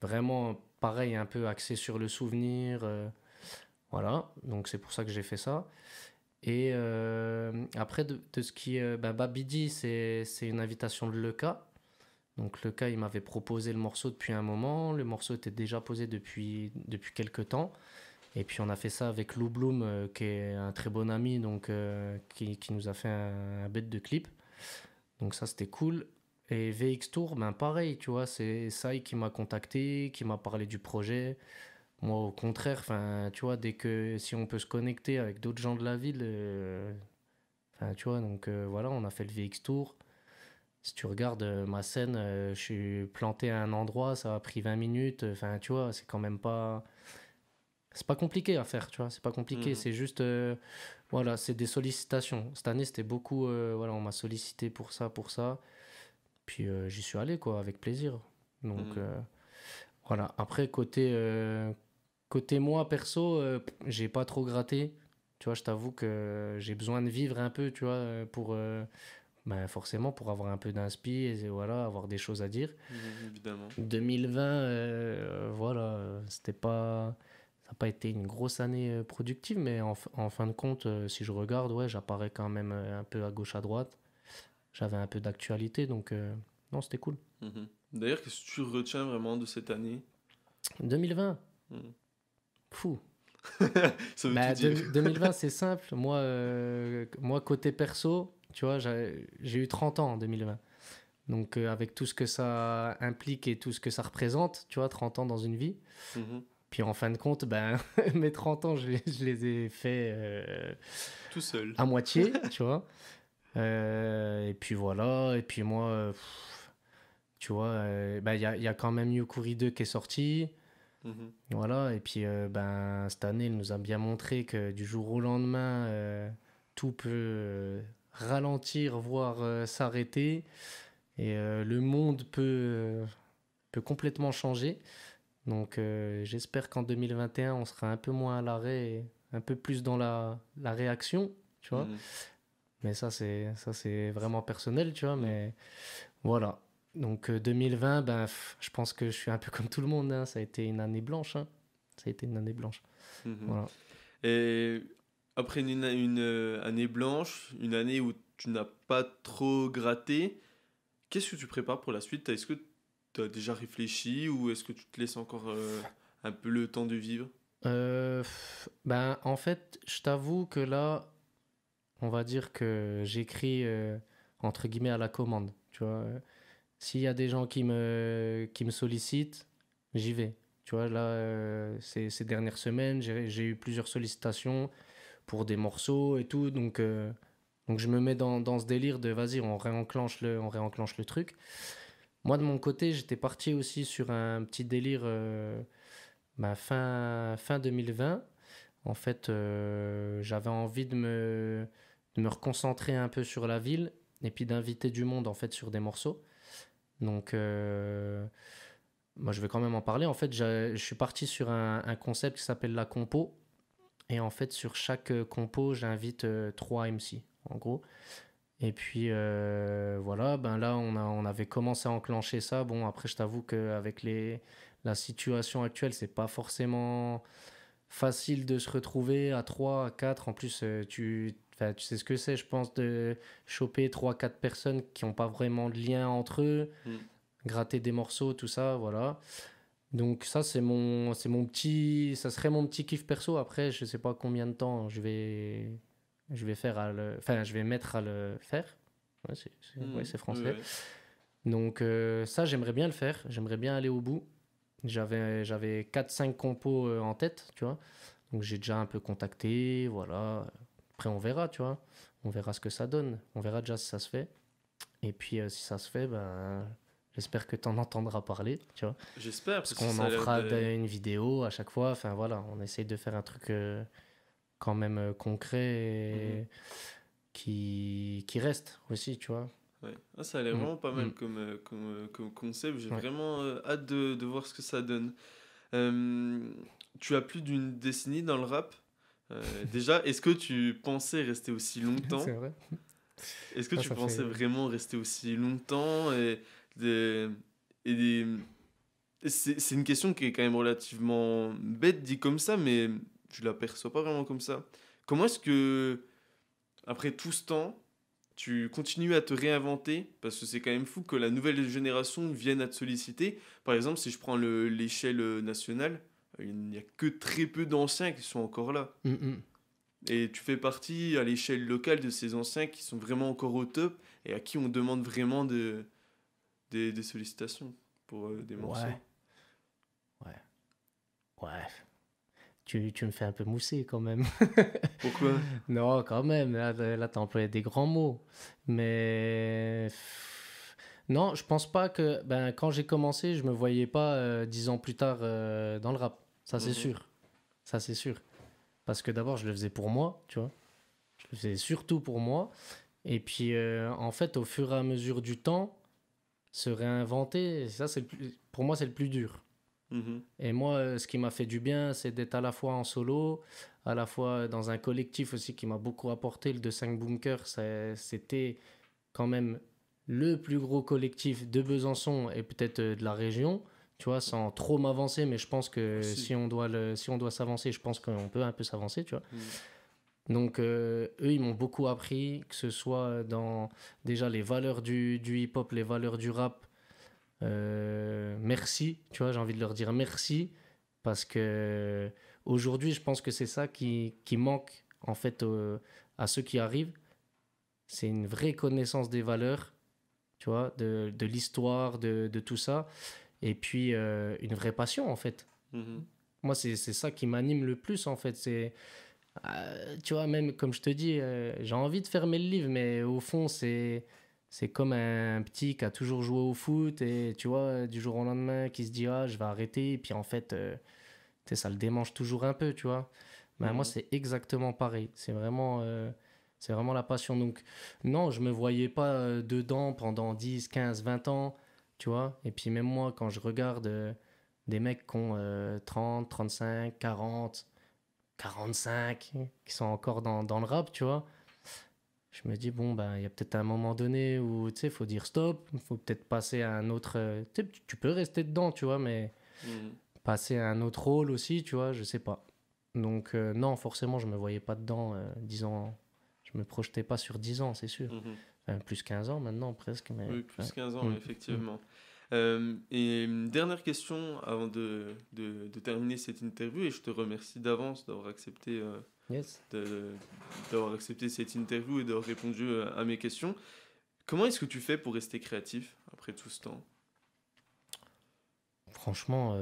vraiment pareil, un peu axé sur le souvenir. Voilà, donc c'est pour ça que j'ai fait ça. Et après, de ce qui est Babidi, c'est une invitation de Leka. Donc Leka, il m'avait proposé le morceau depuis un moment. Le morceau était déjà posé depuis quelques temps. Et puis on a fait ça avec Lou Bloom, qui est un très bon ami, donc, qui nous a fait un bête de clip. Donc ça, c'était cool. Et VX Tour, pareil, tu vois, c'est Sai qui m'a contacté, qui m'a parlé du projet. Moi, au contraire, tu vois, si on peut se connecter avec d'autres gens de la ville, tu vois, donc voilà, on a fait le VX Tour. Si tu regardes ma scène, je suis planté à un endroit, ça a pris 20 minutes. Tu vois, c'est quand même pas... c'est pas compliqué à faire, tu vois. C'est pas compliqué, Mhm. c'est juste, voilà, c'est des sollicitations. Cette année, c'était beaucoup, voilà, on m'a sollicité pour ça, pour ça. Puis j'y suis allé, quoi, avec plaisir. Donc, Mhm. voilà. Après, côté moi, perso, j'ai pas trop gratté. Tu vois, je t'avoue que j'ai besoin de vivre un peu, tu vois, pour, ben, forcément, pour avoir un peu d'inspi, et voilà, avoir des choses à dire. Évidemment. 2020, voilà, ça n'a pas été une grosse année productive, mais en fin de compte, si je regarde, ouais, j'apparais quand même un peu à gauche, à droite. J'avais un peu d'actualité, donc non, c'était cool. Mhm. D'ailleurs, qu'est-ce que tu retiens vraiment de cette année? 2020, Mhm. fou. Ça veut tout Bah, dire. 2020, c'est simple. Moi, côté perso, tu vois, j'ai eu 30 ans en 2020. Donc, avec tout ce que ça implique et tout ce que ça représente, tu vois, 30 ans dans une vie. Mhm. Puis en fin de compte, ben, mes 30 ans, je les ai fait Tout seul. à moitié, tu vois. Et puis voilà, et puis moi, tu vois, ben, y a quand même Yukuri 2 qui est sorti. Mhm. Voilà, et puis ben, cette année, il nous a bien montré que du jour au lendemain, tout peut ralentir, voire s'arrêter. Et le monde peut complètement changer. Donc j'espère qu'en 2021, on sera un peu moins à l'arrêt et un peu plus dans la réaction, tu vois. Mhm. Mais ça, c'est vraiment personnel, tu vois. Mhm. Mais voilà. Donc 2020, ben, je pense que je suis un peu comme tout le monde, hein. Ça a été une année blanche, hein. Ça a été une année blanche. Mhm. Voilà. Et après une année blanche, une année où tu n'as pas trop gratté, qu'est-ce que tu prépares pour la suite? Est-ce que tu as déjà réfléchi ou est-ce que tu te laisses encore un peu le temps de vivre? Ben, en fait, je t'avoue que là, on va dire que j'écris entre guillemets à la commande. Tu vois, s'il y a des gens qui me sollicitent, j'y vais. Tu vois, là, ces dernières semaines, j'ai eu plusieurs sollicitations pour des morceaux et tout. Donc je me mets dans ce délire de vas-y, on réenclenche le truc. Moi, de mon côté, j'étais parti aussi sur un petit délire bah, fin 2020. En fait, j'avais envie de me reconcentrer un peu sur la ville et puis d'inviter du monde en fait sur des morceaux. Donc, moi, je vais quand même en parler. En fait, je suis parti sur un concept qui s'appelle la compo. Et en fait, sur chaque compo, j'invite 3 MC, en gros. Et puis, voilà, ben là, on avait commencé à enclencher ça. Bon, après, je t'avoue qu'avec la situation actuelle, c'est pas forcément facile de se retrouver à 3 à 4. En plus, enfin, tu sais ce que c'est, je pense, de choper 3 4 personnes qui n'ont pas vraiment de lien entre eux, Mm. gratter des morceaux, tout ça, voilà. Donc ça, ça serait mon petit kiff perso. Après, je sais pas combien de temps je vais faire enfin, je vais mettre à le faire. Ouais, ouais, c'est Oui, français. ouais. Donc ça, j'aimerais bien le faire. J'aimerais bien aller au bout. J'avais 4-5 compos en tête, tu vois. Donc j'ai déjà un peu contacté, voilà. Après, on verra, tu vois. On verra ce que ça donne. On verra déjà si ça se fait. Et puis, si ça se fait, ben, j'espère que tu en entendras parler, tu vois. J'espère, Parce parce que qu'on ça a en l'air fera de... une vidéo à chaque fois. Enfin, voilà, on essaye de faire un truc quand même concret Mhm. et qui reste aussi, tu vois. Ouais. Ah, ça a l'air Mm, vraiment pas mal mm, comme concept. J'ai ouais. vraiment hâte de voir ce que ça donne. Euh, Tu as plus d'une décennie dans le rap. Déjà, est-ce que tu pensais rester aussi C'est longtemps? vrai. Est-ce que Ah, tu ça pensais fait... vraiment rester aussi longtemps des, et des... C'est une question qui est quand même relativement bête dit comme ça, mais je la perçois pas vraiment comme ça. Comment est-ce que, après tout ce temps, tu continues à te réinventer? Parce que c'est quand même fou que la nouvelle génération vienne à te solliciter. Par exemple, si je prends l'échelle nationale, il n'y a que très peu d'anciens qui sont encore là. Mm, mm. Et tu fais partie à l'échelle locale de ces anciens qui sont vraiment encore au top et à qui on demande vraiment des sollicitations pour des morceaux. Ouais, ouais, ouais. Tu me fais un peu mousser quand même. Pourquoi? Non, quand même, là t'as employé des grands mots. Mais non, je pense pas que ben, quand j'ai commencé, je me voyais pas 10 ans plus tard dans le rap. Ça, c'est Mhm. sûr. Ça, c'est sûr. Parce que d'abord, je le faisais pour moi, tu vois. Je le faisais surtout pour moi. Et puis, en fait, au fur et à mesure du temps, se réinventer, ça, pour moi, c'est le plus dur. Et moi, ce qui m'a fait du bien, c'est d'être à la fois en solo, à la fois dans un collectif aussi qui m'a beaucoup apporté. Le 2-5 Bunker, c'était quand même le plus gros collectif de Besançon et peut-être de la région, tu vois, sans trop m'avancer, mais je pense que si on doit s'avancer, je pense qu'on peut un peu s'avancer, tu vois. Donc, eux, ils m'ont beaucoup appris, que ce soit dans déjà les valeurs du hip-hop, les valeurs du rap. Merci, tu vois, j'ai envie de leur dire merci, parce que aujourd'hui, je pense que c'est ça qui manque, en fait, à ceux qui arrivent. C'est une vraie connaissance des valeurs, tu vois, de l'histoire, de tout ça. Et puis, une vraie passion, en fait. Moi, c'est ça qui m'anime le plus, en fait. C'est, tu vois, même comme je te dis, j'ai envie de fermer le livre, mais au fond, c'est comme un petit qui a toujours joué au foot et, tu vois, du jour au lendemain, qui se dit « Ah, je vais arrêter ». Et puis, en fait, tu sais, ça le démange toujours un peu, tu vois. Ben, moi, c'est exactement pareil. C'est vraiment la passion. Donc, non, je me voyais pas dedans pendant 10, 15, 20 ans, tu vois. Et puis, même moi, quand je regarde des mecs qui ont 30, 35, 40, 45, qui sont encore dans le rap, tu vois, je me dis, bon, ben, il y a peut-être un moment donné où, tu sais, il faut dire stop, il faut peut-être passer à un autre... tu peux rester dedans, tu vois, mais passer à un autre rôle aussi, tu vois, je sais pas. Donc, non, forcément, je me voyais pas dedans 10 ans. Je me projetais pas sur 10 ans, c'est sûr. Enfin, plus 15 ans maintenant, presque. Mais... Oui, plus 15 ans, effectivement. Et une dernière question avant de terminer cette interview, et je te remercie d'avance d'avoir accepté, d'avoir accepté cette interview et d'avoir répondu à mes questions. Comment est-ce que tu fais pour rester créatif après tout ce temps ? Franchement,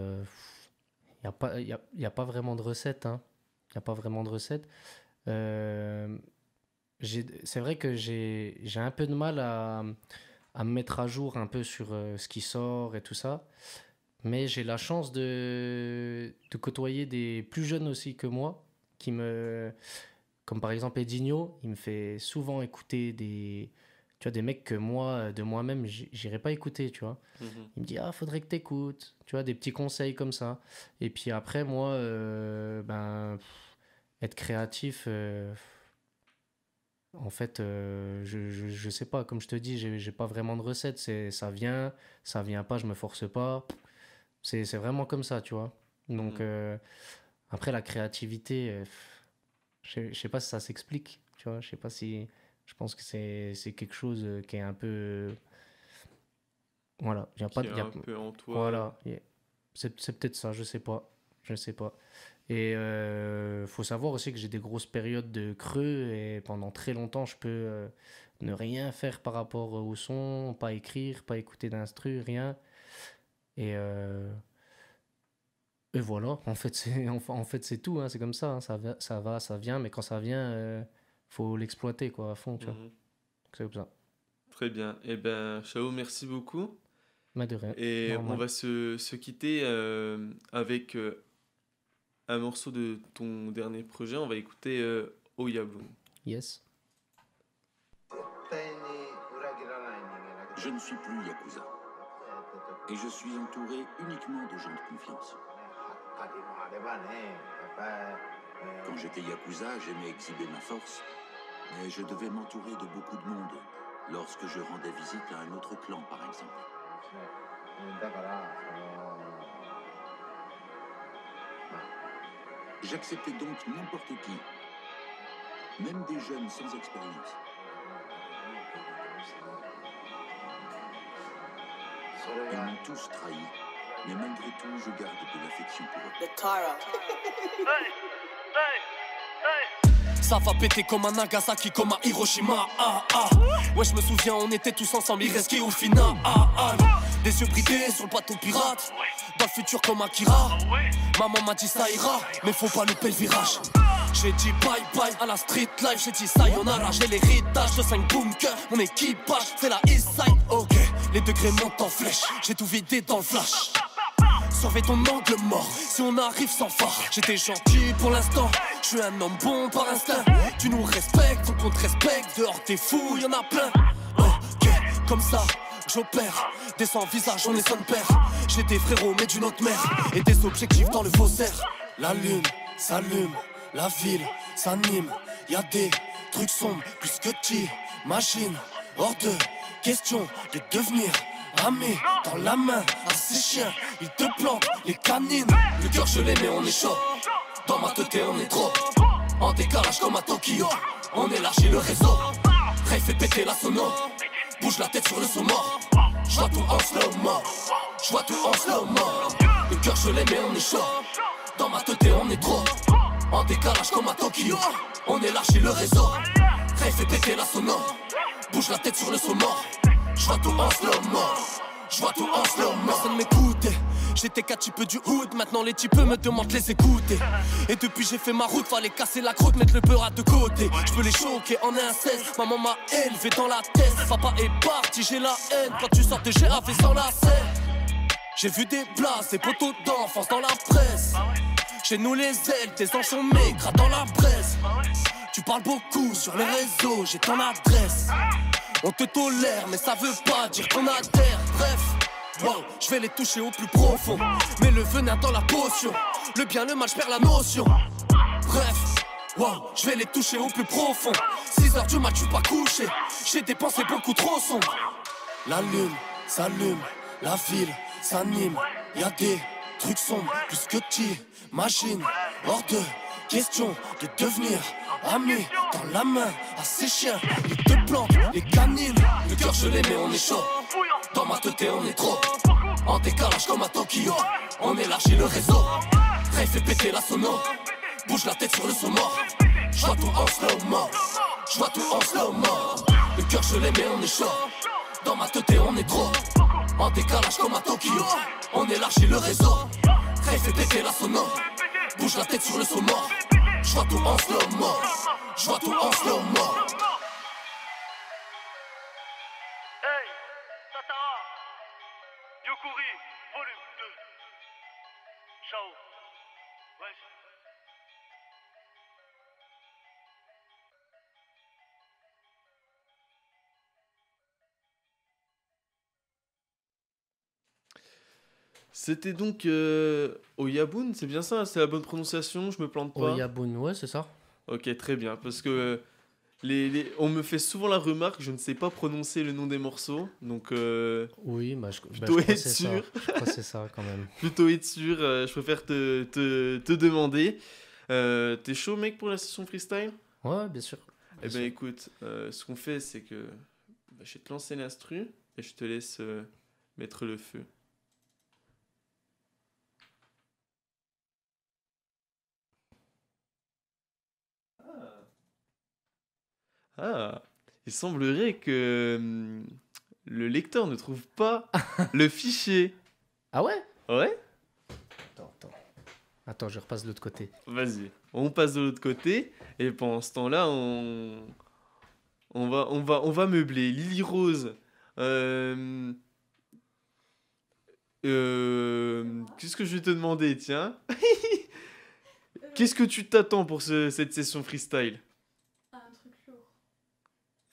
il y a pas vraiment de recette. Il n'y a pas vraiment de recette. C'est vrai que j'ai un peu de mal à me mettre à jour un peu sur ce qui sort et tout ça. Mais j'ai la chance de côtoyer des plus jeunes aussi que moi, comme par exemple Edinho, il me fait souvent écouter tu vois, des mecs que moi, de moi-même, j'irais pas écouter, tu vois. Il me dit, faudrait que t'écoutes, tu vois, des petits conseils comme ça. Et puis après, moi, être créatif... En fait, je sais pas, comme je te dis, j'ai pas vraiment de recette. Ça vient pas, je me force pas. C'est vraiment comme ça, tu vois. Donc, après, la créativité, je sais pas si ça s'explique, tu vois. Je sais pas si... Je pense que c'est quelque chose qui est un peu... Voilà. Un peu en toi. Voilà. C'est peut-être ça, je sais pas. Et faut savoir aussi que j'ai des grosses périodes de creux et pendant très longtemps, je peux ne rien faire par rapport au son, pas écrire, pas écouter d'instru, rien. Et voilà, en fait, c'est tout, hein, c'est comme ça, hein, ça vient, mais quand ça vient, faut l'exploiter quoi, à fond, tu vois. C'est comme ça. Très bien. Eh ben, Chao, merci beaucoup. De rien. Et normal. On va se quitter avec... un morceau de ton dernier projet, on va écouter Oyabun. Yes. Je ne suis plus Yakuza. Et je suis entouré uniquement de gens de confiance. Quand j'étais Yakuza, j'aimais exhiber ma force, mais je devais m'entourer de beaucoup de monde lorsque je rendais visite à un autre clan, par exemple. J'acceptais donc n'importe qui, même des jeunes sans expérience. Ils m'ont tous trahi, mais malgré tout, je garde de l'affection pour eux. Ça va péter comme un Nagasaki, comme un Hiroshima. Ouais, je me souviens, on était tous ensemble, il reste au final. Des yeux bridés sur le bateau pirate. Dans le futur comme Akira. Maman m'a dit ça ira, mais faut pas louper le virage. J'ai dit bye bye à la street life, j'ai dit sayonara. J'ai l'héritage de 5 bunkers, mon équipage c'est la east side. Ok, les degrés montent en flèche, j'ai tout vidé dans le flash. surveille ton angle mort. Si on arrive sans phare, j'étais gentil pour l'instant. Je suis un homme bon par instinct. Tu nous respectes, on te respecte. Dehors t'es fou, y'en a plein. Ok, comme ça, j'opère. Des sans visage, on est son père. J'ai des frérots, mais d'une autre mère. Et des objectifs dans le faussaire. La lune s'allume, la ville s'anime. Y'a des trucs sombres, plus que t'imagines. Hors de question de devenir ami dans la main à ces chiens. Ils te plantent les canines. Le cœur gelé mais on est chaud. Dans ma tête on est trop. En décalage comme à Tokyo. On élargit le réseau. Ray fait péter la sono. Bouge la tête sur le saumon. J'vois tout en slow-mo. J'vois tout en slow-mo. Le cœur gelé mais on est chaud. Dans ma tête on est trop. En décalage comme à Tokyo. On élargit le réseau. Ray fait péter la sono. Bouge la tête sur le saumon. J'vois tout en slow-mo. J'vois tout en slow-mo. Personne m'écoutait. J'étais qu'un type du hood. Maintenant les types me demandent de les écouter. Et depuis j'ai fait ma route. Fallait casser la croûte, mettre le beurre de côté. J'peux les choquer en inceste. Maman m'a élevé dans la tête. Papa est parti, j'ai la haine. Quand tu sors de GAV sans la scène. J'ai vu des blagues, des poteaux d'enfance dans la presse. Chez nous les ailes, tes anges sont maigres dans la presse. Tu parles beaucoup sur les réseaux, j'ai ton adresse. On te tolère, mais ça veut pas dire qu'on adhère. Bref, wow, je vais les toucher au plus profond. Mets le venin dans la potion. Le bien, le mal, je perds la notion. Bref, wow, je vais les toucher au plus profond. 6h du mat, je suis pas couché. J'ai dépensé beaucoup trop sombre. La lune s'allume, la ville s'anime. Y'a des trucs sombres, plus que t'imagines. Hors de question de devenir ami dans la main à ces chiens. Ils te plantent les canines. Le cœur gelé mais on est chaud. Dans ma tête on est trop. En décalage comme à Tokyo. On élargit le réseau. Ray fait péter la sono. Bouge la tête sur le saumon. J'vois tout en slow-mo. J'vois tout en slow-mo. Le cœur gelé mais on est chaud. Dans ma tête on est trop. En décalage comme à Tokyo. On élargit le réseau. Ray fait péter la sono. Bouge la tête sur le saumon. J'vois tout en slow-mo. J'vois tout en slow-mo. Hey, Tatara, Yokuri, volume 2. Ciao. Ouais. C'était donc Oyabun, c'est bien ça, c'est la bonne prononciation, je me plante pas. Oyabun, ouais, c'est ça. Ok, très bien, parce que on me fait souvent la remarque, je ne sais pas prononcer le nom des morceaux, donc Oui, bah, plutôt je crois être que c'est sûr. ça. Je crois que c'est ça quand même. Plutôt être sûr, je préfère te demander. T'es chaud mec pour la session freestyle? Ouais, bien sûr. Eh ben écoute, ce qu'on fait c'est que je vais te lancer l'instru et je te laisse mettre le feu. Ah, il semblerait que le lecteur ne trouve pas le fichier. Ah ouais? Ouais? Attends, je repasse de l'autre côté. Vas-y, on passe de l'autre côté et pendant ce temps-là, on va meubler. Lily Rose, qu'est-ce que je vais te demander, tiens? Qu'est-ce que tu t'attends pour cette session freestyle?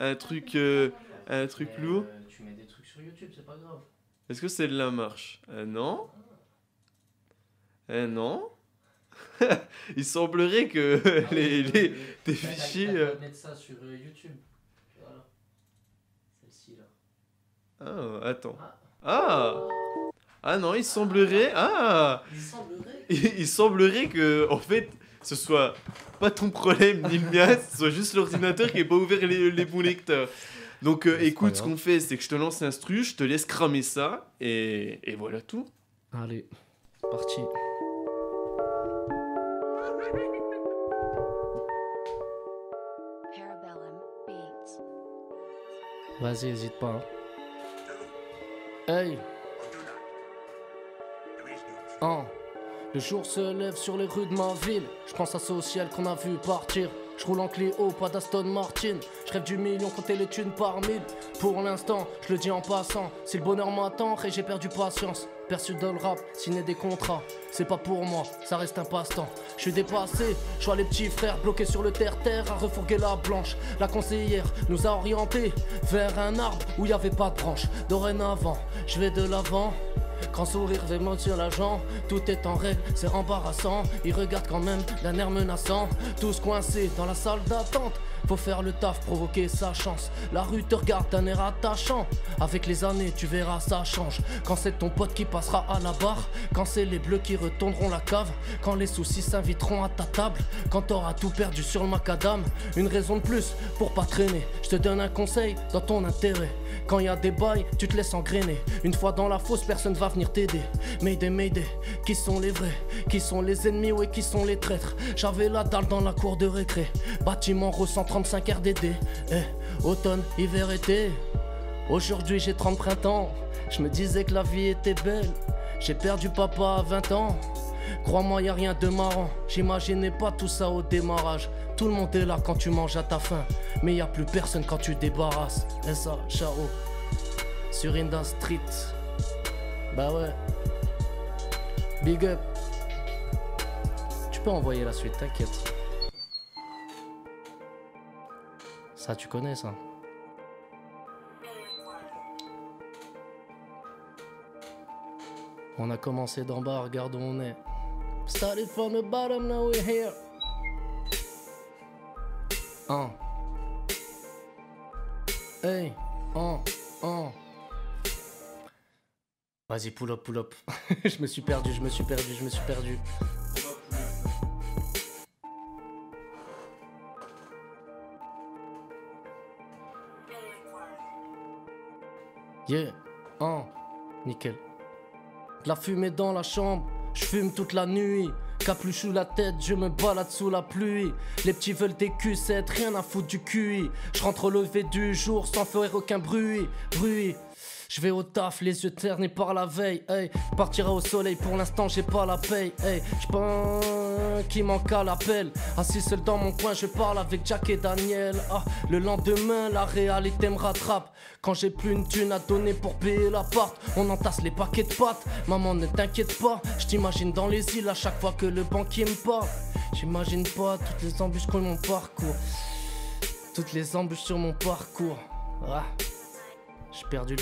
Un truc lourd. Tu mets des trucs sur YouTube, c'est pas grave. Est-ce que celle-là marche? Non. Non. Il semblerait que tes fichiers... mettre ça sur YouTube. Voilà. Celle-ci là. Ah, attends. Ah non, il semblerait... Il semblerait que, en fait, ce soit pas ton problème ni le mien, ce soit juste l'ordinateur qui n'est pas ouvert les bons lecteurs. Donc écoute, ce qu'on fait, c'est que je te lance l'instru, je te laisse cramer ça, et voilà tout. Allez, c'est parti. Vas-y, hésite pas. Hein. Hey. Le jour se lève sur les rues de ma ville. Je pense à ce ciel qu'on a vu partir. Je roule en Clio, pas d'Aston Martin. Je rêve du million, compter les thunes par mille. Pour l'instant, je le dis en passant. Si le bonheur m'attend, et j'ai perdu patience. Perçu dans le rap, signer des contrats. C'est pas pour moi, ça reste un passe-temps. Je suis dépassé, je vois les petits frères bloqués sur le terre-terre à refourguer la blanche. La conseillère nous a orientés vers un arbre où y avait pas de branche. Dorénavant, je vais de l'avant. Grand sourire d'émotion l'agent, tout est en règle, c'est embarrassant. Ils regardent quand même d'un air menaçant. Tous coincés dans la salle d'attente. Faut faire le taf, provoquer sa chance. La rue te regarde d'un air attachant. Avec les années, tu verras, ça change. Quand c'est ton pote qui passera à la barre. Quand c'est les bleus qui retourneront la cave. Quand les soucis s'inviteront à ta table. Quand t'auras tout perdu sur le macadam. Une raison de plus pour pas traîner. Je te donne un conseil dans ton intérêt. Quand y a des bails, tu te laisses engrainer. Une fois dans la fosse, personne va venir t'aider. Mayday, mayday, qui sont les vrais? Qui sont les ennemis, ouais, qui sont les traîtres? J'avais la dalle dans la cour de récré. Bâtiment ressent 35 RDD. Automne, hiver, été. Aujourd'hui j'ai 30 printemps. Je me disais que la vie était belle. J'ai perdu papa à 20 ans. Crois-moi, y'a rien de marrant. J'imaginais pas tout ça au démarrage. Tout le monde est là quand tu manges à ta faim. Mais y'a plus personne quand tu débarrasses. Et ça, ciao. Sur Inda Street. Bah ouais. Big up. Tu peux envoyer la suite, t'inquiète. Ça, tu connais ça. On a commencé d'en bas, regarde où on est. Started from the bottom, now we're here. Hey, Vas-y, pull up, pull up. Je me suis perdu. Yeah, nickel. De la fumée dans la chambre, je fume toute la nuit. Capuche sous la tête, je me balade sous la pluie. Les petits veulent des Q7, rien à foutre du QI. Je rentre au lever du jour sans faire aucun bruit. Je vais au taf, les yeux ternés par la veille. Hey, je partirai au soleil, pour l'instant j'ai pas la paye. Hey, je pense qu'il manque à l'appel. Assis seul dans mon coin, je parle avec Jack et Daniel. Le lendemain, la réalité me rattrape. Quand j'ai plus une thune à donner pour payer l'appart, on entasse les paquets de pâtes. Maman, ne t'inquiète pas, je t'imagine dans les îles à chaque fois que le banquier me parle. J'imagine pas toutes les embûches sur mon parcours. Toutes les embûches sur mon parcours. J'ai perdu le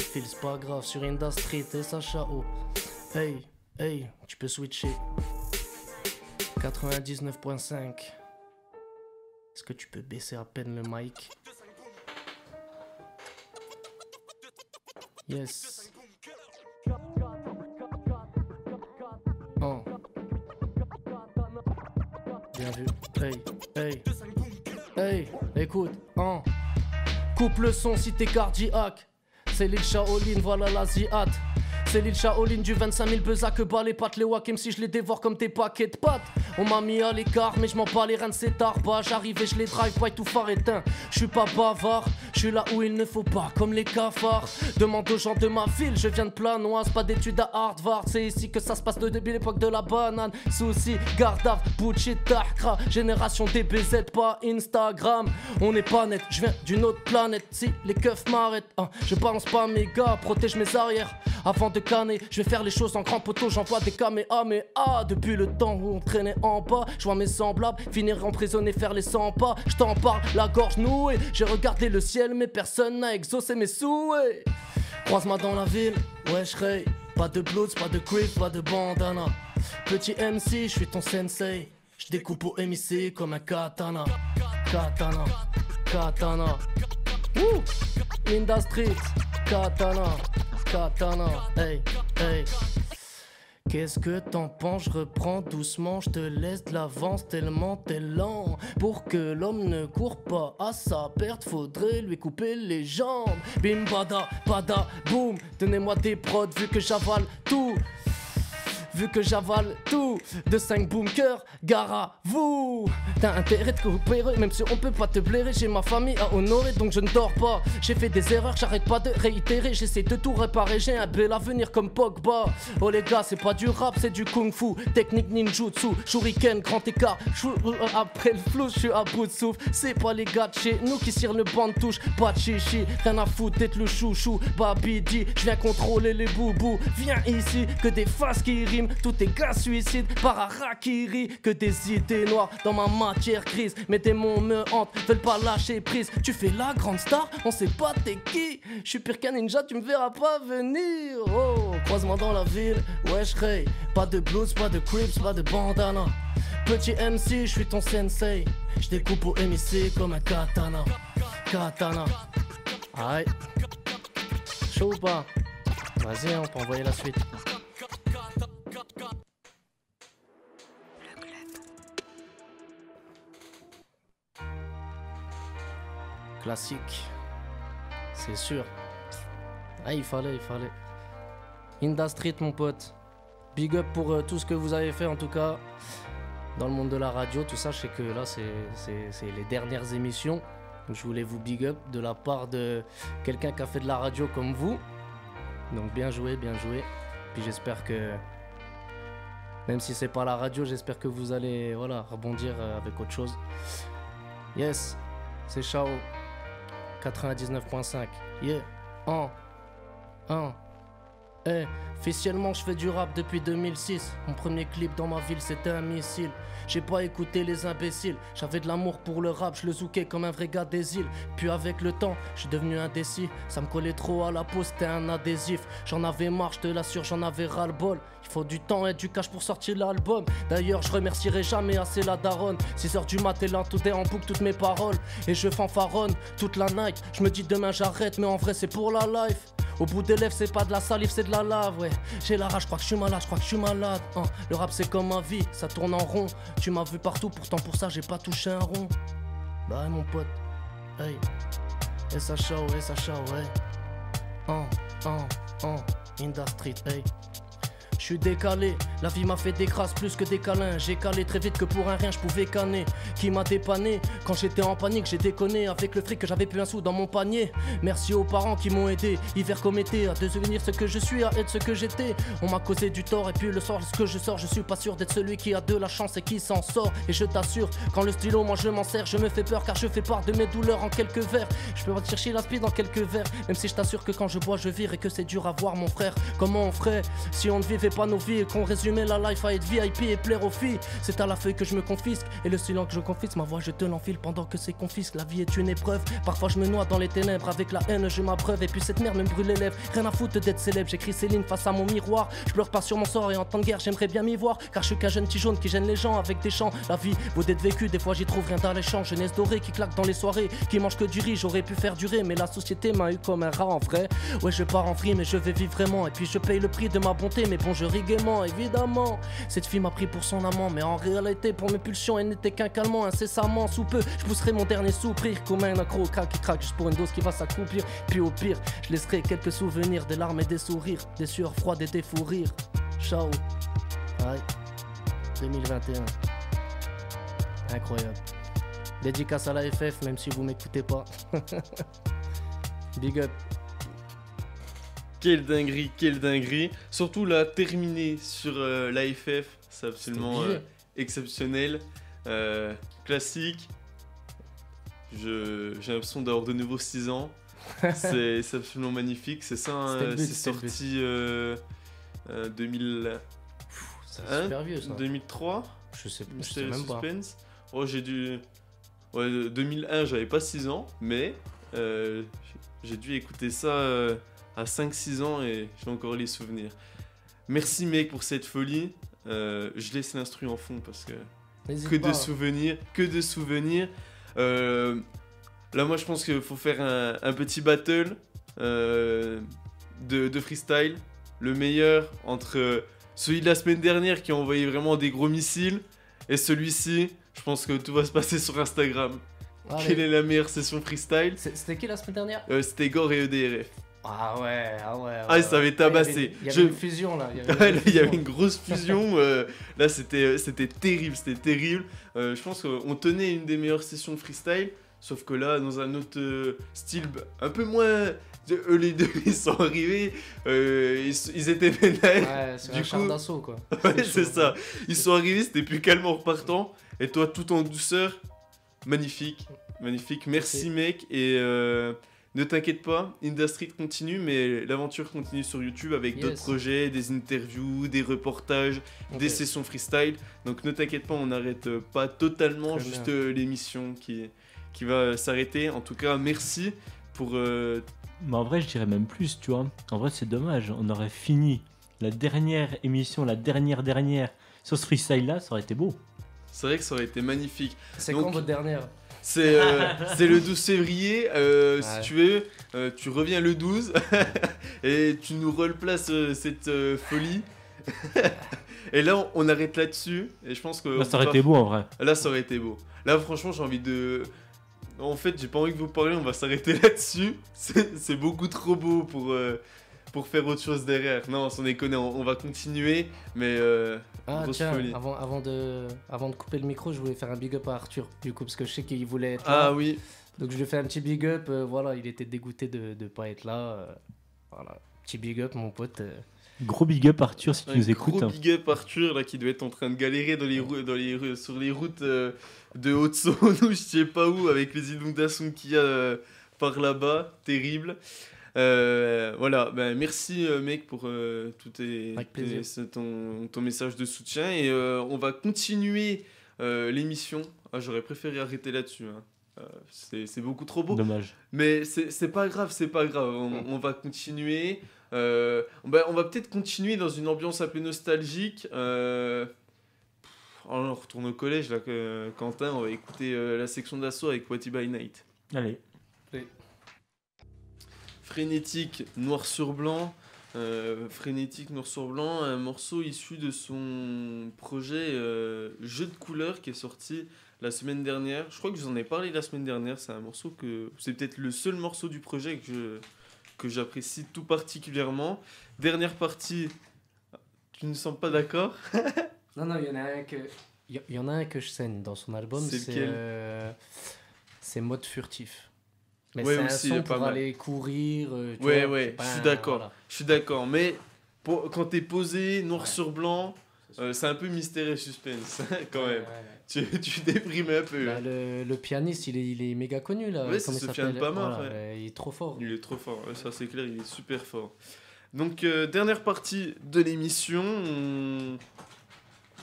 fil, c'est pas grave. Sur Inda Street et Sacha O. Hey, tu peux switcher. 99.5. Est-ce que tu peux baisser à peine le mic? Yes. Bien vu. Hey, écoute. Coupe le son si t'es cardiaque. C'est l'île Shaolin, voilà l'Asiate. C'est l'île Shaolin du 25 000 buzz que bat les pattes, les Wakim si je les dévore comme des paquets de pâtes. On m'a mis à l'écart, mais je m'en bats les reins de ces tarbas. J'arrive et je les drive, ouais, tout phare éteint. Je suis pas bavard, je suis là où il ne faut pas, comme les cafards. Demande aux gens de ma ville, je viens de Planoise, pas d'études à Harvard. C'est ici que ça se passe depuis l'époque de la banane. Souci, Gardave, bullshit, Tahkra. Génération DBZ, pas Instagram. On n'est pas net, je viens d'une autre planète. Si les keufs m'arrêtent, je balance pas mes gars, protège mes arrières. Avant de canner, je vais faire les choses en grand poteau, j'envoie des kamehameha. Depuis le temps où on traînait en bas, je vois mes semblables finir emprisonnés, faire les 100 pas. Je t'en parle, la gorge nouée. J'ai regardé le ciel, mais personne n'a exaucé mes souhaits. Croise-moi dans la ville, ouais j'ray. Pas de blues, pas de creep, pas de bandana. Petit MC, je suis ton sensei. Je découpe au MIC comme un katana. Katana. Woo! Inda Street, katana. Hey. Qu'est-ce que t'en penses? Je reprends doucement, je te laisse de l'avance tellement t'es lent. Pour que l'homme ne court pas à sa perte, faudrait lui couper les jambes. Bim bada, boum, donnez-moi des prods vu que j'avale tout. vu que j'avale tout. De 5 bunkers, gare à vous. T'as intérêt de coopérer, même si on peut pas te blairer. J'ai ma famille à honorer, donc je ne dors pas. J'ai fait des erreurs, j'arrête pas de réitérer. J'essaie de tout réparer, j'ai un bel avenir comme Pogba. Oh les gars, c'est pas du rap, c'est du kung-fu. Technique ninjutsu, shuriken, grand écart. Après le flou, je suis à bout de souffle. C'est pas les gars de chez nous qui cirent le banc de touche. Pas de chichi, rien à foutre d'être le chouchou. Babidi, je viens contrôler les boubous. Viens ici, que des faces qui riment. Tous tes gars suicides, par harakiri. Que des idées noires dans ma matière grise. Mes démons me hantent, veulent pas lâcher prise. Tu fais la grande star, on sait pas t'es qui. Je suis pire qu'un ninja, tu me verras pas venir. Oh, croise-moi dans la ville, wesh Ray. Pas de blues, pas de crips, pas de bandana. Petit MC, je suis ton sensei. Je découpe au MIC comme un katana. Katana. Aïe. Chaud ou pas? Vas-y, on peut envoyer la suite. Classique. C'est sûr. Ah, il fallait. Inda Street, mon pote. Big up pour tout ce que vous avez fait, en tout cas. Dans le monde de la radio, tout ça, je sais que là, c'est les dernières émissions. Donc, je voulais vous big up de la part de quelqu'un qui a fait de la radio comme vous. Donc, bien joué. Puis j'espère que, même si c'est pas la radio, j'espère que vous allez rebondir avec autre chose. Yes, c'est Chao. 99.5. Yeah. Officiellement je fais du rap depuis 2006. Mon premier clip dans ma ville c'était un missile. J'ai pas écouté les imbéciles. J'avais de l'amour pour le rap, je le zoukais comme un vrai gars des îles. Puis avec le temps, je suis devenu indécis. Ça me collait trop à la peau, c'était un adhésif. J'en avais marre, je te l'assure, j'en avais ras le bol. Il faut du temps et du cash pour sortir l'album. D'ailleurs je remercierai jamais assez la daronne. 6h du mat et là tout est en boucle toutes mes paroles. Et je fanfaronne toute la night. Je me dis demain j'arrête mais en vrai c'est pour la life. Au bout des lèvres c'est pas de la salive c'est de la lave ouais. J'ai la rage, je crois que je suis malade, hein. Le rap c'est comme ma vie, ça tourne en rond. Tu m'as vu partout pourtant pour ça j'ai pas touché un rond. Bah mon pote, hey. SHA ouais. Inda Street, hey. Je suis décalé, la vie m'a fait des crasses plus que des câlins. J'ai calé très vite que pour un rien je pouvais canner. Qui m'a dépanné, quand j'étais en panique j'ai déconné. Avec le fric que j'avais plus un sou dans mon panier. Merci aux parents qui m'ont aidé, hiver comme été. À devenir ce que je suis, à être ce que j'étais. On m'a causé du tort et puis le soir lorsque je sors je suis pas sûr d'être celui qui a de la chance et qui s'en sort. Et je t'assure, quand le stylo moi je m'en sers. Je me fais peur car je fais part de mes douleurs en quelques vers. Je peux pas te chercher la speed dans quelques vers. Même si je t'assure que quand je bois je vire et que c'est dur à voir mon frère. Comment on ferait si on ne vivait pas nos vies et qu'on résumait la life à être VIP et plaire aux filles. C'est à la feuille que je me confisque et le silence que je confisque. Ma voix je te l'enfile pendant que c'est confisque. La vie est une épreuve, parfois je me noie dans les ténèbres. Avec la haine je m'abreuve et puis cette merde me brûle les lèvres. Rien à foutre d'être célèbre, j'écris ces lignes face à mon miroir. Je pleure pas sur mon sort et en temps de guerre j'aimerais bien m'y voir. Car je suis qu'un jeune petit jaune qui gêne les gens avec des chants. La vie vaut d'être vécue, des fois j'y trouve rien d'alléchant. Jeunesse dorée qui claque dans les soirées, qui mange que du riz. J'aurais pu faire durer mais la société m'a eu comme un rat en vrai. Ouais je pars en vrille mais je vais vivre vraiment. Et puis je paye le prix de ma bonté mais bon je ris gaiement évidemment. Cette fille m'a pris pour son amant, mais en réalité pour mes pulsions elle n'était qu'un calmant. Incessamment sous peu je pousserai mon dernier soupir comme un accro crack qui craque juste pour une dose qui va s'accroupir. Puis au pire je laisserai quelques souvenirs, des larmes et des sourires, des sueurs froides et des fous rires. Ciao. Aïe. 2021. Incroyable. Dédicace à la FF même si vous m'écoutez pas. Big up. Quelle dinguerie. Surtout là, terminé sur l'AFF, c'est absolument exceptionnel. Classique. J'ai l'impression d'avoir de nouveau 6 ans. C'est absolument magnifique. C'est ça, hein, c'est sorti 2000... C'est super vieux ça. 2003 Je sais même pas. Oh, j'ai dû... Ouais, 2001, j'avais pas 6 ans, mais j'ai dû écouter ça... à 5-6 ans et j'ai encore les souvenirs. Merci mec pour cette folie. Je laisse l'instru en fond parce que que de souvenirs. Là moi je pense qu'il faut faire un petit battle de freestyle. Le meilleur entre celui de la semaine dernière qui a envoyé vraiment des gros missiles et celui-ci. Je pense que tout va se passer sur Instagram. Quelle est la meilleure session freestyle? C'était qui la semaine dernière? C'était Gore et EDRF. Ah ouais. Ah, ça avait tabassé. Il y avait une fusion là. Il y avait une grosse fusion. Là, c'était terrible. Je pense qu'on tenait une des meilleures sessions freestyle. Sauf que là, dans un autre style, un peu moins. Eux, les deux, ils sont arrivés. Ils étaient vénères. Ouais, c'est Du un coup- char d'assaut quoi. Ouais, c'est ça. Ils sont arrivés, c'était plus calme en repartant. Et toi, tout en douceur. Magnifique. Merci, Merci. mec. Et ne t'inquiète pas, Industry continue, mais l'aventure continue sur YouTube avec Yes. d'autres projets, des interviews, des reportages, Ok. des sessions freestyle. Donc ne t'inquiète pas, on n'arrête pas totalement, Très juste bien. l'émission qui va s'arrêter. En tout cas, merci pour. Mais en vrai, je dirais même plus, tu vois. En vrai, c'est dommage. On aurait fini la dernière émission, la dernière sur ce freestyle-là, ça aurait été beau. C'est vrai que ça aurait été magnifique. C'est Donc- quand votre dernière? C'est le 12 février. Si Ouais. tu veux, tu reviens le 12 et tu nous replaces cette folie. Et là, on arrête là-dessus. Et je pense que. Là, ça aurait été beau en vrai. Là, ça aurait été beau. Là, franchement, j'ai envie de. En fait, j'ai pas envie de vous parler, on va s'arrêter là-dessus. C'est beaucoup trop beau pour faire autre chose derrière. Non, sans déconner, on va continuer, mais Ah grosse tiens, folie. avant de couper le micro, je voulais faire un big up à Arthur, du coup, parce que je sais qu'il voulait être Ah là. oui, Donc je lui fais un petit big up, voilà, il était dégoûté de pas être là. Voilà, petit big up mon pote. Gros big up Arthur si tu un nous gros écoutes. Hein. big up Arthur là qui doit être en train de galérer sur les routes de Haute-Saône ou je sais pas où avec les inondations qu'il y a par là-bas, terrible. Voilà, ben merci mec pour Avec plaisir. ton message de soutien et on va continuer l'émission. Ah, j'aurais préféré arrêter là-dessus. Hein. C'est beaucoup trop beau. Dommage. Mais c'est pas grave, On va continuer. On va peut-être continuer dans une ambiance un peu nostalgique. On retourne au collège, là, Quentin. On va écouter la section d'assaut avec What by Night. Allez. Frénétique, noir sur blanc. Frénétique, noir sur blanc. Un morceau issu de son projet Jeu de couleurs qui est sorti la semaine dernière. Je crois que je vous en ai parlé la semaine dernière. C'est un morceau que. C'est peut-être le seul morceau du projet que j'apprécie tout particulièrement. Dernière partie. Tu ne sens pas d'accord? Non, il y en a un que. Il y en a un que je saigne dans son album, C'est lequel? c'est Mode Furtif. Mais Ouais, c'est un aussi, son pas pour mal. aller courir. Tu Ouais, vois, ouais, c'est pas je suis un- d'accord. voilà. Je suis d'accord. Mais quand t'es posé, noir Ouais. sur blanc, c'est un peu mystère et suspense, quand même. Ouais. Tu déprimes un peu. Bah, le pianiste, il est méga connu là. Ouais, c'est Comment il Sofiane s'appelle Pamar, Voilà, ouais. il est trop fort. Il est trop fort, ça c'est clair, il est super fort. Donc, dernière partie de l'émission.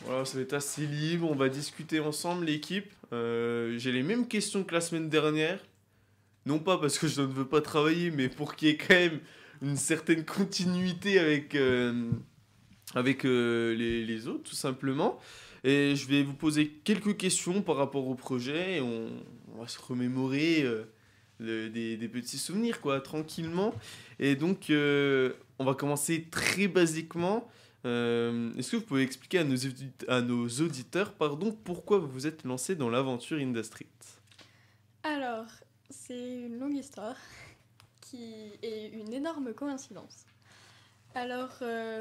Voilà, ça va être assez libre, on va discuter ensemble, l'équipe. J'ai les mêmes questions que la semaine dernière. Non pas parce que je ne veux pas travailler, mais pour qu'il y ait quand même une certaine continuité avec les autres, tout simplement. Et je vais vous poser quelques questions par rapport au projet. Et on va se remémorer des petits souvenirs, quoi, tranquillement. Et donc, on va commencer très basiquement. Est-ce que vous pouvez expliquer à nos auditeurs pourquoi vous vous êtes lancé dans l'aventure Industry? Alors, c'est une longue histoire qui est une énorme coïncidence. Alors,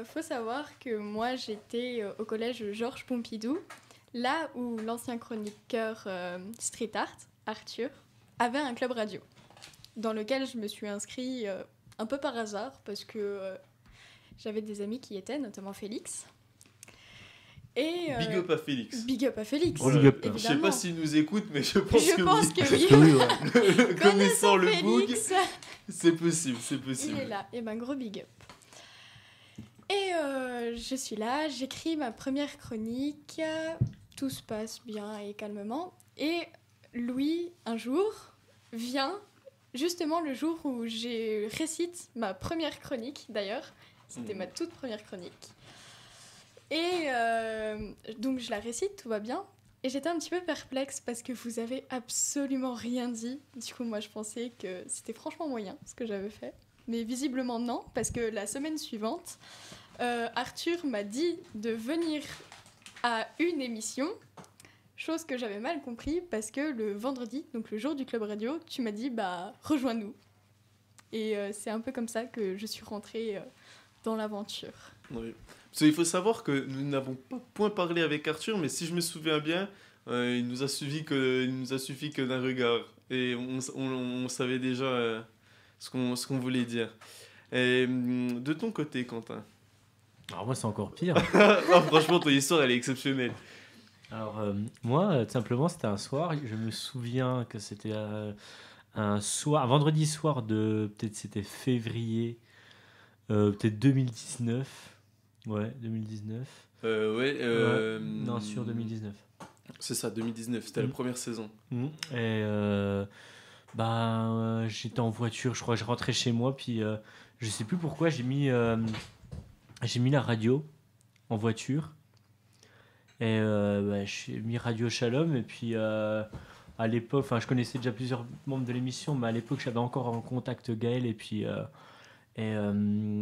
faut savoir que moi, j'étais au collège Georges Pompidou, là où l'ancien chroniqueur street art, Arthur, avait un club radio, dans lequel je me suis inscrite un peu par hasard, parce que j'avais des amis qui y étaient, notamment Félix. Et, Big up à Félix. Big up à Félix, Gros big up. Je sais évidemment. pas s'il nous écoute, mais je pense Je que pense oui. que oui. Oui, ouais. Connaissant le book, Félix, c'est possible, c'est il possible. est là, et ben gros big up. Et je suis là, j'écris ma première chronique, tout se passe bien et calmement. Et Louis, un jour, vient, justement le jour où je récite ma première chronique, d'ailleurs. C'était ma toute première chronique. Et donc je la récite, tout va bien. Et j'étais un petit peu perplexe parce que vous avez absolument rien dit. Du coup, moi, je pensais que c'était franchement moyen ce que j'avais fait. Mais visiblement non, parce que la semaine suivante, Arthur m'a dit de venir à une émission, chose que j'avais mal compris parce que le vendredi, donc le jour du club radio, tu m'as dit bah rejoins-nous. Et c'est un peu comme ça que je suis rentrée dans l'aventure. Oui. Parce qu'il faut savoir que nous n'avons pas point parlé avec Arthur, mais si je me souviens bien, il nous a suffi que d'un regard. Et on savait déjà ce qu'on voulait dire. Et de ton côté, Quentin? Alors moi, c'est encore pire. Ah, franchement, ton histoire, elle est exceptionnelle. Alors moi, tout simplement, c'était un soir. Je me souviens que c'était un vendredi soir de peut-être c'était février, peut-être 2019. Ouais, 2019. Non, sur 2019. C'est ça, 2019. C'était la première saison. Et j'étais en voiture. Je crois que je rentrais chez moi, puis je sais plus pourquoi j'ai mis la radio en voiture. Et j'ai mis Radio Shalom. Et puis à l'époque, je connaissais déjà plusieurs membres de l'émission, mais à l'époque j'avais encore en contact Gaël. Et puis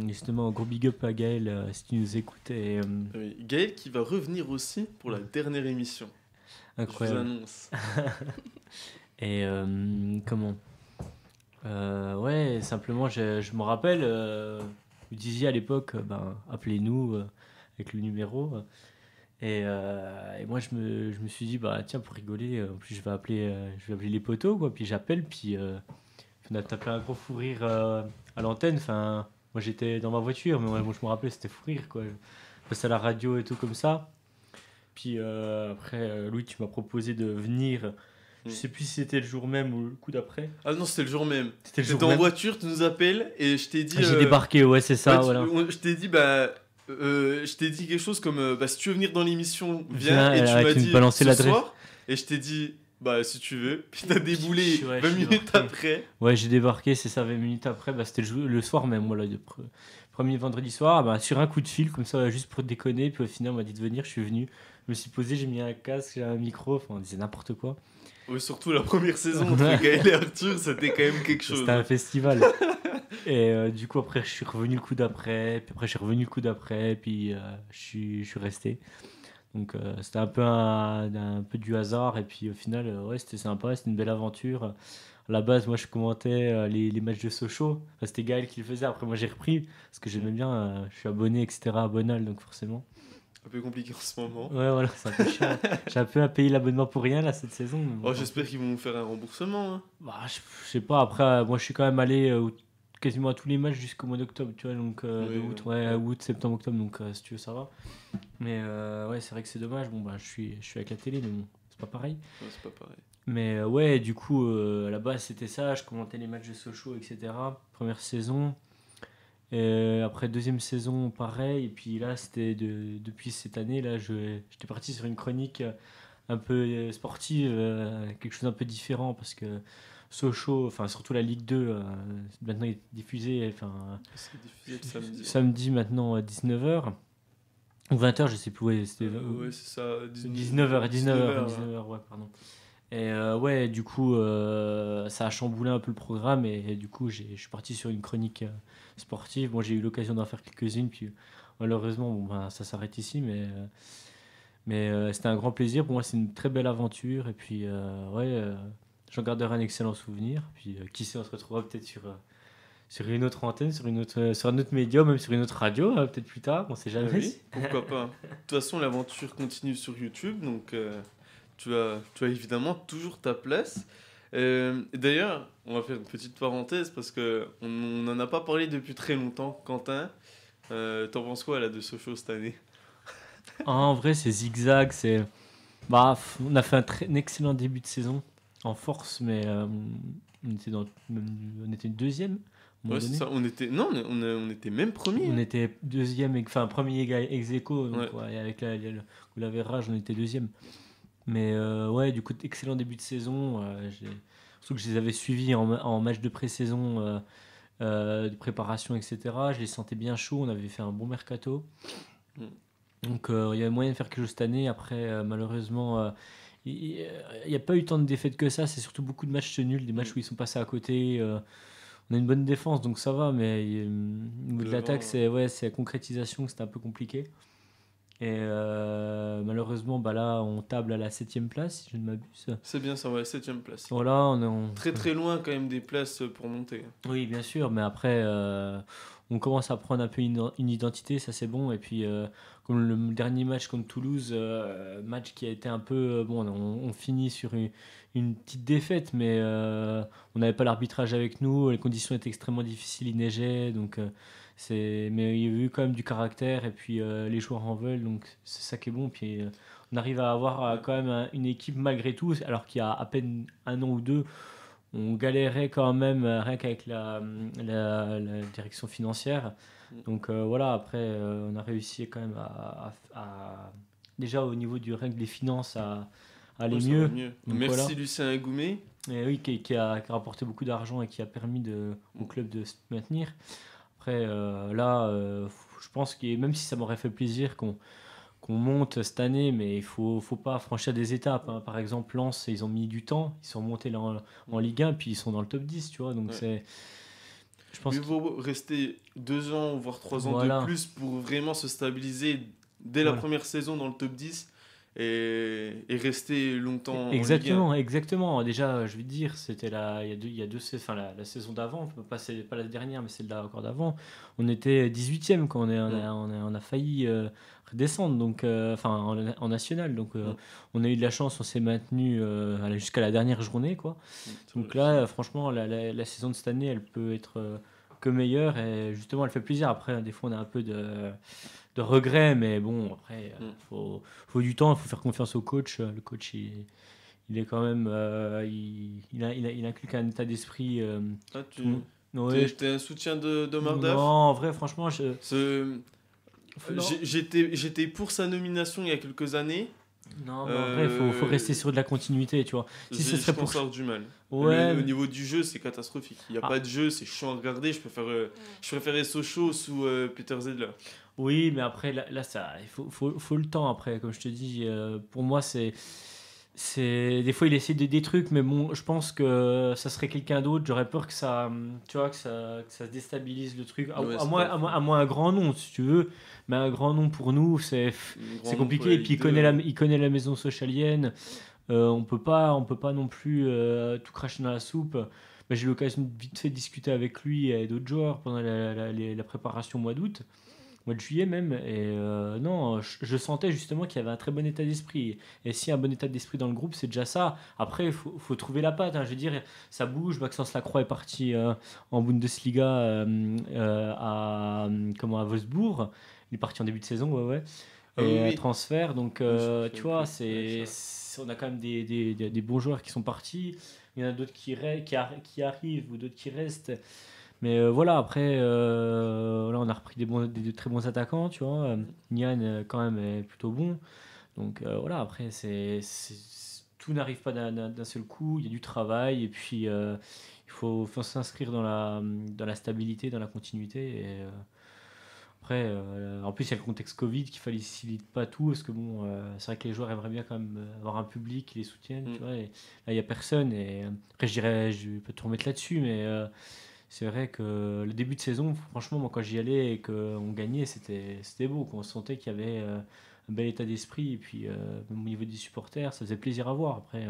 justement, gros big up à Gaël si tu nous écoutes. Et, oui, Gaël qui va revenir aussi pour la dernière émission. Incroyable. Je vous annonce. Et comment ouais, simplement, je me rappelle, vous disiez à l'époque, appelez-nous avec le numéro. Et moi, je me suis dit, tiens, pour rigoler, en plus, je vais appeler les potos, quoi. Puis j'appelle, puis on a tapé un gros fou rire à l'antenne. Enfin, moi, j'étais dans ma voiture, mais moi, je me rappelais, c'était fou rire, quoi. Je passais à la radio et tout comme ça. Puis après, Louis, tu m'as proposé de venir. Je sais plus si c'était le jour même ou le coup d'après. Ah non, c'était le jour même. C'était en voiture, tu nous appelles et je t'ai dit... J'ai débarqué, ouais, c'est ça, voilà. Je t'ai dit, je t'ai dit quelque chose comme, si tu veux venir dans l'émission, viens. Et tu m'as dit, ce soir. Et je t'ai dit, si tu veux. Puis t'as déboulé 20 minutes après. Ouais, j'ai débarqué, c'est ça, 20 minutes après. C'était le soir même, voilà, le premier vendredi soir. Sur un coup de fil, comme ça, juste pour déconner. Puis au final, on m'a dit de venir, je suis venu. Je me suis posé, j'ai mis un casque, j'ai un micro, on disait n'importe quoi. Oui, surtout la première saison entre Gaël et Arthur, c'était quand même quelque chose. C'était un festival. Et du coup, après, je suis revenu le coup d'après. Puis après, je suis revenu le coup d'après. Puis je suis resté. Donc, c'était un peu du hasard. Et puis, au final, c'était sympa. C'était une belle aventure. À la base, moi, je commentais les matchs de Sochaux. C'était Gaël qui le faisait. Après, moi, j'ai repris. Parce que j'aimais bien. Je suis abonné, etc. à Bonal. Donc, forcément. Un peu compliqué en ce moment. Ouais, voilà, c'est un peu chiant. J'ai un peu à payer l'abonnement pour rien là cette saison. J'espère qu'ils vont nous faire un remboursement. Hein. Je sais pas. Après, moi je suis quand même allé quasiment à tous les matchs jusqu'au mois d'octobre, tu vois, donc de août, août, septembre, octobre, donc si tu veux ça va. Mais ouais, c'est vrai que c'est dommage. Je suis avec la télé, mais bon, c'est pas pareil. Ouais, c'est pas pareil. Mais ouais, du coup, à la base c'était ça. Je commentais les matchs de Sochaux, etc. Première saison. Et après deuxième saison pareil, et puis là c'était depuis cette année là j'étais parti sur une chronique un peu sportive, quelque chose d'un peu différent parce que Sochaux, surtout la Ligue 2 maintenant est diffusée, c'est diffusé le samedi. Samedi maintenant à 19h ou 20h, je sais plus, ouais, c'était ouais, c'est ça, 19h, ouais, pardon. Et ouais, du coup, ça a chamboulé un peu le programme et du coup, je suis parti sur une chronique sportive. Bon, j'ai eu l'occasion d'en faire quelques-unes, puis malheureusement, ça s'arrête ici, mais c'était un grand plaisir. Pour moi, c'est une très belle aventure et puis j'en garderai un excellent souvenir. Puis qui sait, on se retrouvera peut-être sur une autre antenne, sur un autre média, même sur une autre radio, peut-être plus tard, on sait jamais. Oui, pourquoi pas. De toute façon, l'aventure continue sur YouTube, donc... Tu as évidemment toujours ta place. D'ailleurs, on va faire une petite parenthèse parce qu'on n'en a pas parlé depuis très longtemps. Quentin, t'en penses quoi là, de Sochaux cette année? En vrai, c'est zigzag. On a fait un excellent début de saison en force, mais on était deuxième. Ouais, c'est ça. On était même premier. On était deuxième, premier ex aequo. Donc, avec l'avérage, on était deuxième. Mais ouais, du coup, excellent début de saison. Surtout que je les avais suivis en match de pré-saison, de préparation, etc. Je les sentais bien chauds. On avait fait un bon mercato. Donc, il y avait moyen de faire quelque chose cette année. Après, malheureusement, il n'y a pas eu tant de défaites que ça. C'est surtout beaucoup de matchs nuls, des matchs où ils sont passés à côté. On a une bonne défense, donc ça va. Mais au niveau de l'attaque, c'est la concrétisation, c'était un peu compliqué. Et malheureusement, bah là, on table à la 7e place, si je ne m'abuse. C'est bien ça, ouais, 7ème place. Voilà, Très très loin quand même des places pour monter. Oui, bien sûr, mais après, on commence à prendre un peu une identité, ça c'est bon. Et puis, comme le dernier match contre Toulouse, match qui a été un peu. Bon, on finit sur une petite défaite, mais on n'avait pas l'arbitrage avec nous, les conditions étaient extrêmement difficiles, il neigeait, donc mais il y a eu quand même du caractère, et puis les joueurs en veulent, donc c'est ça qui est bon. Puis on arrive à avoir quand même une équipe malgré tout, alors qu'il y a à peine un an ou deux. On galérait quand même rien qu'avec la direction financière. Donc voilà, après, on a réussi quand même déjà au niveau du règle des finances à aller Ça mieux. va mieux. Donc, Merci voilà. Lucien Agoumet. Et oui, qui a rapporté beaucoup d'argent et qui a permis au club de se maintenir. Après, là, je pense que même si ça m'aurait fait plaisir qu'on monte cette année, mais il faut pas franchir des étapes, hein. Par exemple, Lens, ils ont mis du temps, ils sont montés là en Ligue 1, puis ils sont dans le top 10, tu vois. Donc je pense Il vaut rester 2 ans, voire 3 ans Voilà. de plus pour vraiment se stabiliser dès la première saison dans le top 10 et rester longtemps en Exactement, Ligue 1. exactement. Déjà, je vais te dire, c'était il y a deux saisons, enfin la saison d'avant, pas la dernière, mais celle encore d'avant. On était 18e quand on a failli redescendre, donc, enfin en national. Donc on a eu de la chance, on s'est maintenu jusqu'à la dernière journée, quoi. Donc là, franchement, la saison de cette année, elle peut être que meilleure, et justement, elle fait plaisir. Après, des fois, on a un peu de regrets, mais bon, après, faut du temps, il faut faire confiance au coach. Le coach, il est quand même, il inculque un état d'esprit. Ah, Ouais. t'es un soutien d'Omar Non, Daf. en vrai, franchement, Non. J'étais pour sa nomination il y a quelques années. Non, mais en vrai, faut rester sur de la continuité, tu vois. Si ce serait je pense avoir du mal. Ouais. Au niveau du jeu, c'est catastrophique. Il n'y a pas de jeu, c'est chiant à regarder. Je préférais Sochaux sous Peter Zedler. Oui, mais après, là ça, il faut le temps après. Comme je te dis, pour moi, des fois, il essaie des trucs, mais bon, je pense que ça serait quelqu'un d'autre. J'aurais peur que ça, tu vois, que ça déstabilise le truc. À moins un grand nom, si tu veux. Mais un grand nom pour nous, c'est compliqué. Et puis, il connaît la maison socialienne. On peut pas non plus tout cracher dans la soupe. Mais j'ai eu l'occasion de vite fait discuter avec lui et d'autres joueurs pendant la préparation au mois d'août. Mois de juillet même, et non, je sentais justement qu'il y avait un très bon état d'esprit, et si un bon état d'esprit dans le groupe, c'est déjà ça. Après, il faut trouver la patte, hein. Je veux dire, ça bouge. Maxence Lacroix est parti en Bundesliga à Wolfsburg, il est parti en début de saison, ouais. Et transfert, donc tu vois, on a quand même des bons joueurs qui sont partis, il y en a d'autres qui arrivent ou d'autres qui restent. Mais voilà, après, là, on a repris des très bons attaquants, tu vois. Nian, quand même, est plutôt bon. Donc voilà, après, tout n'arrive pas d'un seul coup. Il y a du travail, et puis il faut s'inscrire dans la stabilité, dans la continuité. Et après, en plus, il y a le contexte Covid qui ne facilite pas tout, parce que bon, c'est vrai que les joueurs aimeraient bien quand même avoir un public qui les soutienne, tu vois. Et là, il n'y a personne. Et après, je peux te remettre là-dessus, mais. C'est vrai que le début de saison, franchement, moi, quand j'y allais et qu'on gagnait, c'était beau, quoi. On sentait qu'il y avait un bel état d'esprit, et puis même au niveau des supporters, ça faisait plaisir à voir. Après,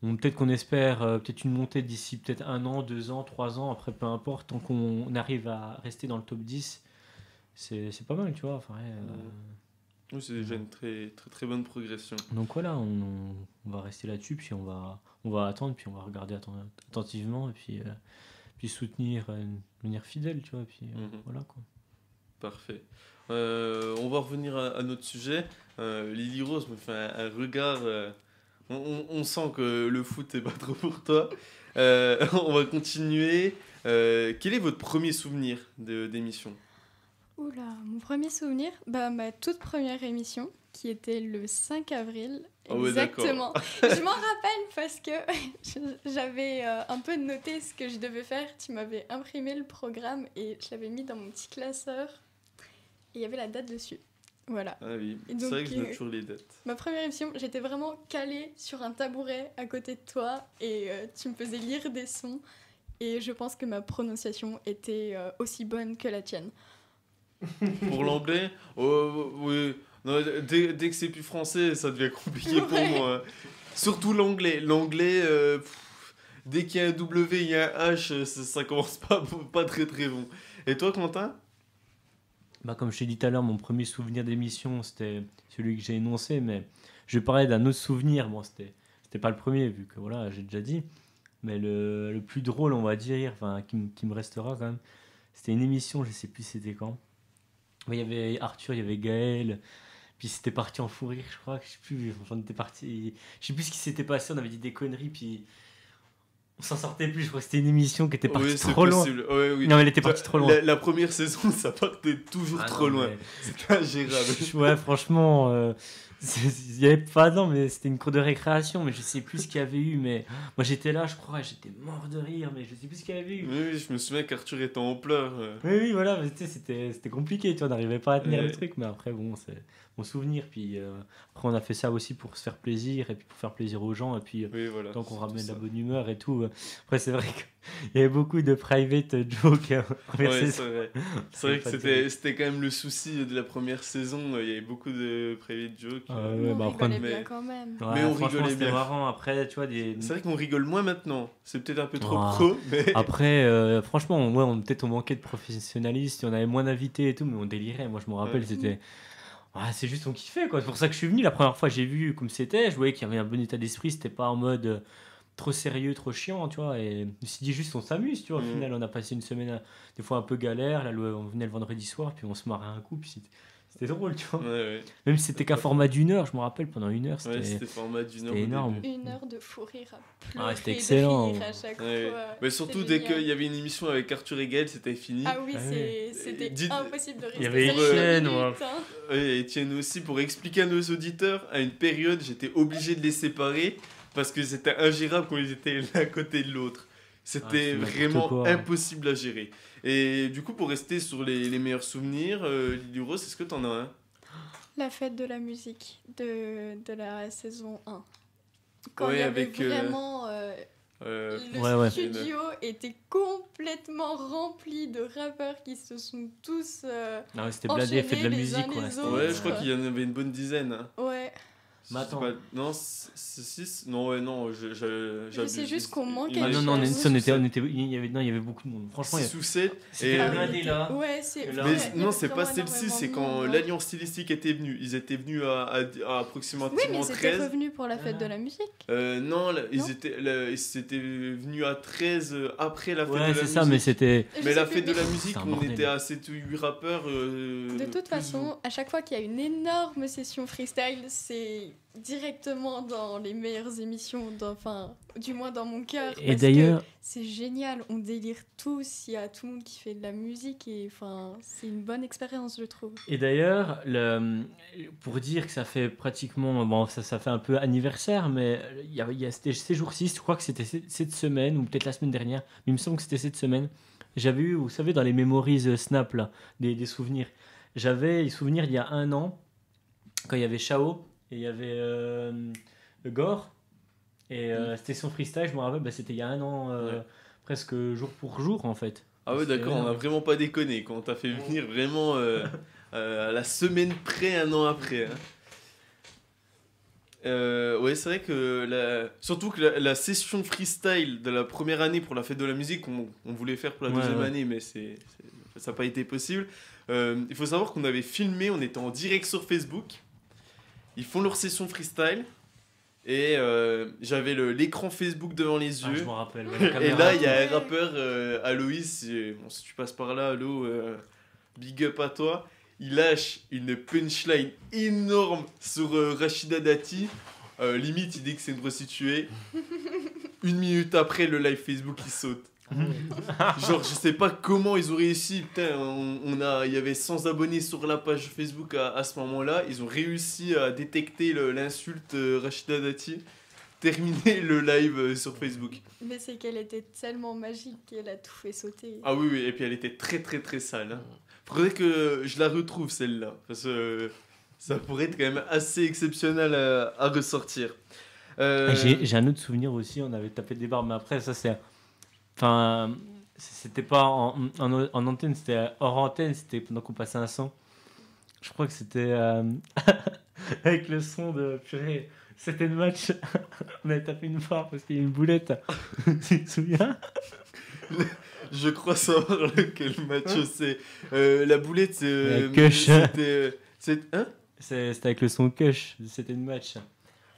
peut-être qu'on espère peut-être une montée d'ici peut-être 1 an, 2 ans, 3 ans. Après, peu importe, tant qu'on arrive à rester dans le top 10, c'est pas mal, tu vois. Enfin, oui, c'est déjà une très, très, très bonne progression. Donc voilà, on va rester là-dessus, puis on va attendre, puis on va regarder attentivement, et puis soutenir de manière fidèle, tu vois. Puis voilà, quoi. Parfait. On va revenir à notre sujet. Lily Rose me fait un regard. On sent que le foot n'est pas trop pour toi. On va continuer. Quel est votre premier souvenir d'émission ? Oula, mon premier souvenir, ma toute première émission, qui était le 5 avril, exactement. Je m'en rappelle parce que j'avais un peu noté ce que je devais faire. Tu m'avais imprimé le programme et je l'avais mis dans mon petit classeur. Et il y avait la date dessus. Voilà. Ah oui, c'est vrai que je note toujours les dates. Ma première émission, j'étais vraiment calée sur un tabouret à côté de toi et tu me faisais lire des sons. Et je pense que ma prononciation était aussi bonne que la tienne. Pour l'anglais, oh, oui. Non, dès que c'est plus français, ça devient compliqué pour moi. Surtout l'anglais. L'anglais, dès qu'il y a un W, il y a un H, ça commence pas très très bon. Et toi, Quentin? Bah, comme je t'ai dit tout à l'heure, mon premier souvenir d'émission, c'était celui que j'ai énoncé, mais je vais parler d'un autre souvenir. Bon, c'était pas le premier, vu que voilà, j'ai déjà dit. Mais le plus drôle, on va dire, enfin, qui me restera quand même, c'était une émission, je sais plus c'était quand. Mais il y avait Arthur, il y avait Gaël, puis c'était parti en fou rire, je crois, je sais plus, enfin, on était parti, je sais plus ce qui s'était passé, on avait dit des conneries, puis on s'en sortait plus, je crois que c'était une émission qui était partie Oui, c'est trop loin. possible. Ouais, oui. Non, mais elle était partie trop loin. La première saison, ça partait toujours Ah trop non, loin. mais- C'était ingérable. Ouais, franchement, il y avait pas, non, mais c'était une cour de récréation, mais je sais plus ce qu'il y avait eu, mais moi j'étais là, je crois, j'étais mort de rire, mais je sais plus ce qu'il y avait eu. Oui, oui, je me souviens qu'Arthur était en pleurs. Oui, oui, voilà, mais tu sais, c'était compliqué, tu vois, on n'arrivait pas à tenir Ouais. le truc, mais après, bon, c'est mon souvenir, puis après, on a fait ça aussi pour se faire plaisir, et puis pour faire plaisir aux gens, et puis Oui, voilà. tant qu'on c'est ramène tout de la ça. bonne humeur et tout. Après, c'est vrai qu'il y avait beaucoup de private jokes en première Ouais, saison. c'est vrai. C'est vrai que pas c'était quand même le souci de la première saison. Il y avait beaucoup de private jokes. Ouais, Mais on bah, après, rigolait mais- bien quand même. Ouais, Mais on franchement, rigolait c'était bien. marrant. Après, tu vois, C'est vrai qu'on rigole moins maintenant. C'est peut-être un peu trop Ah. pro, mais. Après, franchement, ouais, peut-être on manquait de professionnalisme, on avait moins d'invités et tout, mais on délirait. Moi, je me rappelle, Ouais. c'était. Ah, c'est juste on kiffait, quoi. C'est pour ça que je suis venu. La première fois, j'ai vu comme c'était. Je voyais qu'il y avait un bon état d'esprit. C'était pas en mode trop sérieux, trop chiant, tu vois. Et je me suis dit juste, on s'amuse, tu vois. Au Mhm. final, on a passé une semaine, des fois un peu galère. Là, on venait le vendredi soir, puis on se marrait un coup, puis c'était drôle, tu vois. Ouais, ouais. Même si c'était qu'un format d'une heure, je me rappelle, pendant une heure, Ouais, c'était. c'était format d'une heure. c'était au énorme. début. Une heure de fou rire à pleurer Ah, c'était de excellent. rire à chaque Ouais. fois. Mais surtout, C'était dès génial. qu'il y avait une émission avec Arthur et Gaël, c'était fini. Ah oui, Ah c'était Dites- impossible de rester Il y avait 5 Étienne, minutes, ouais. hein. Et Étienne aussi, pour expliquer à nos auditeurs, à une période, j'étais obligé de les séparer parce que c'était ingérable quand ils étaient l'un à côté de l'autre. C'était c'est n'importe vraiment quoi. impossible à gérer. Et du coup, pour rester sur les meilleurs souvenirs, Lily Rose, est-ce que t'en as un? La fête de la musique de la saison 1. Quand Ouais, il y avait avec, vraiment... le Ouais, ouais. studio était complètement rempli de rappeurs qui se sont tous... Ah ouais, c'était blindé, fait de la enchaînés les musique, uns quoi. les C'était- autres. Ouais, je crois qu'il y en avait une bonne dizaine. Hein. Ouais, Mais attends. Non, 6. Non, ouais, non, j'abuse. sais juste qu'on manquait Il y en Ah a non, de non, choses. Nelson, il y avait beaucoup de monde. Franchement, 6 ou 7. c'était Et... blindé là. ouais, c'est... Mais Mais ouais, il y non, avait c'est pas vraiment celle-ci, c'est énormément de quand monde, hein. l'Alliance Stylistique était venue. Ils étaient venus à Oui, approximativement mais ils étaient 13. revenus pour la fête de la musique. Non, ils Non étaient venus à 13 après la fête Ouais, de la c'est musique. ça, mais c'était. Je Mais sais la plus, fête de mais- la musique, C'est un on bordel. était à 7 ou 8 rappeurs. De toute plus façon, à chaque fois qu'il y a une énorme session freestyle, c'est directement dans les meilleures émissions, enfin, du moins dans mon cœur. Et parce d'ailleurs, que c'est génial, on délire tous, il y a tout le monde qui fait de la musique et enfin, c'est une bonne expérience, je trouve. pour dire que ça fait pratiquement, bon, ça fait un peu anniversaire, mais c'était ces jours-ci, je crois que c'était cette semaine, ou peut-être la semaine dernière, mais il me semble que c'était cette semaine. J'avais eu, vous savez, dans les memories Snap, là, des souvenirs. J'avais les souvenirs il y a un an, quand il y avait Chao, et il y avait Gore, et c'était son freestyle, je me rappelle, c'était il y a un an, Ouais. presque jour pour jour, en fait. Ah ouais, d'accord, on a vraiment pas déconné quand on t'a fait venir vraiment à la semaine près, un an après. Hein. Ouais, c'est vrai que surtout que la session freestyle de la première année pour la fête de la musique, on voulait faire pour la Ouais, deuxième ouais. année, mais ça n'a pas été possible. Il faut savoir qu'on avait filmé, on était en direct sur Facebook. Ils font leur session freestyle et j'avais l'écran Facebook devant les Ah, yeux. je m'en rappelle. ouais, la Et caméra. là, il y a un Ouais. rappeur, Aloïs, bon, si tu passes par là, Allo, big up à toi. Il lâche une punchline énorme sur Rachida Dati. Limite, il dit que c'est une prostituée. 1 minute après, le live Facebook, il saute. Genre, je sais pas comment ils ont réussi. Putain, il y avait 100 abonnés sur la page Facebook à ce moment-là. Ils ont réussi à détecter l'insulte Rachida Dati. Terminer le live sur Facebook. Mais c'est qu'elle était tellement magique qu'elle a tout fait sauter. Ah oui, oui, et puis elle était très très très sale. Hein. Faudrait que je la retrouve celle-là, parce que ça pourrait être quand même assez exceptionnel à ressortir. J'ai un autre souvenir aussi, on avait tapé des barres, mais après, ça c'est. Enfin, c'était pas en antenne, c'était hors antenne, c'était pendant qu'on passait un son. Je crois que c'était avec le son de purée. C'était le match. On a tapé une barre parce qu'il y a une boulette. Tu te souviens? Je crois savoir lequel match c'est. La boulette, c'est. La Kush. Hein? C'était avec le son Kush. C'était une match.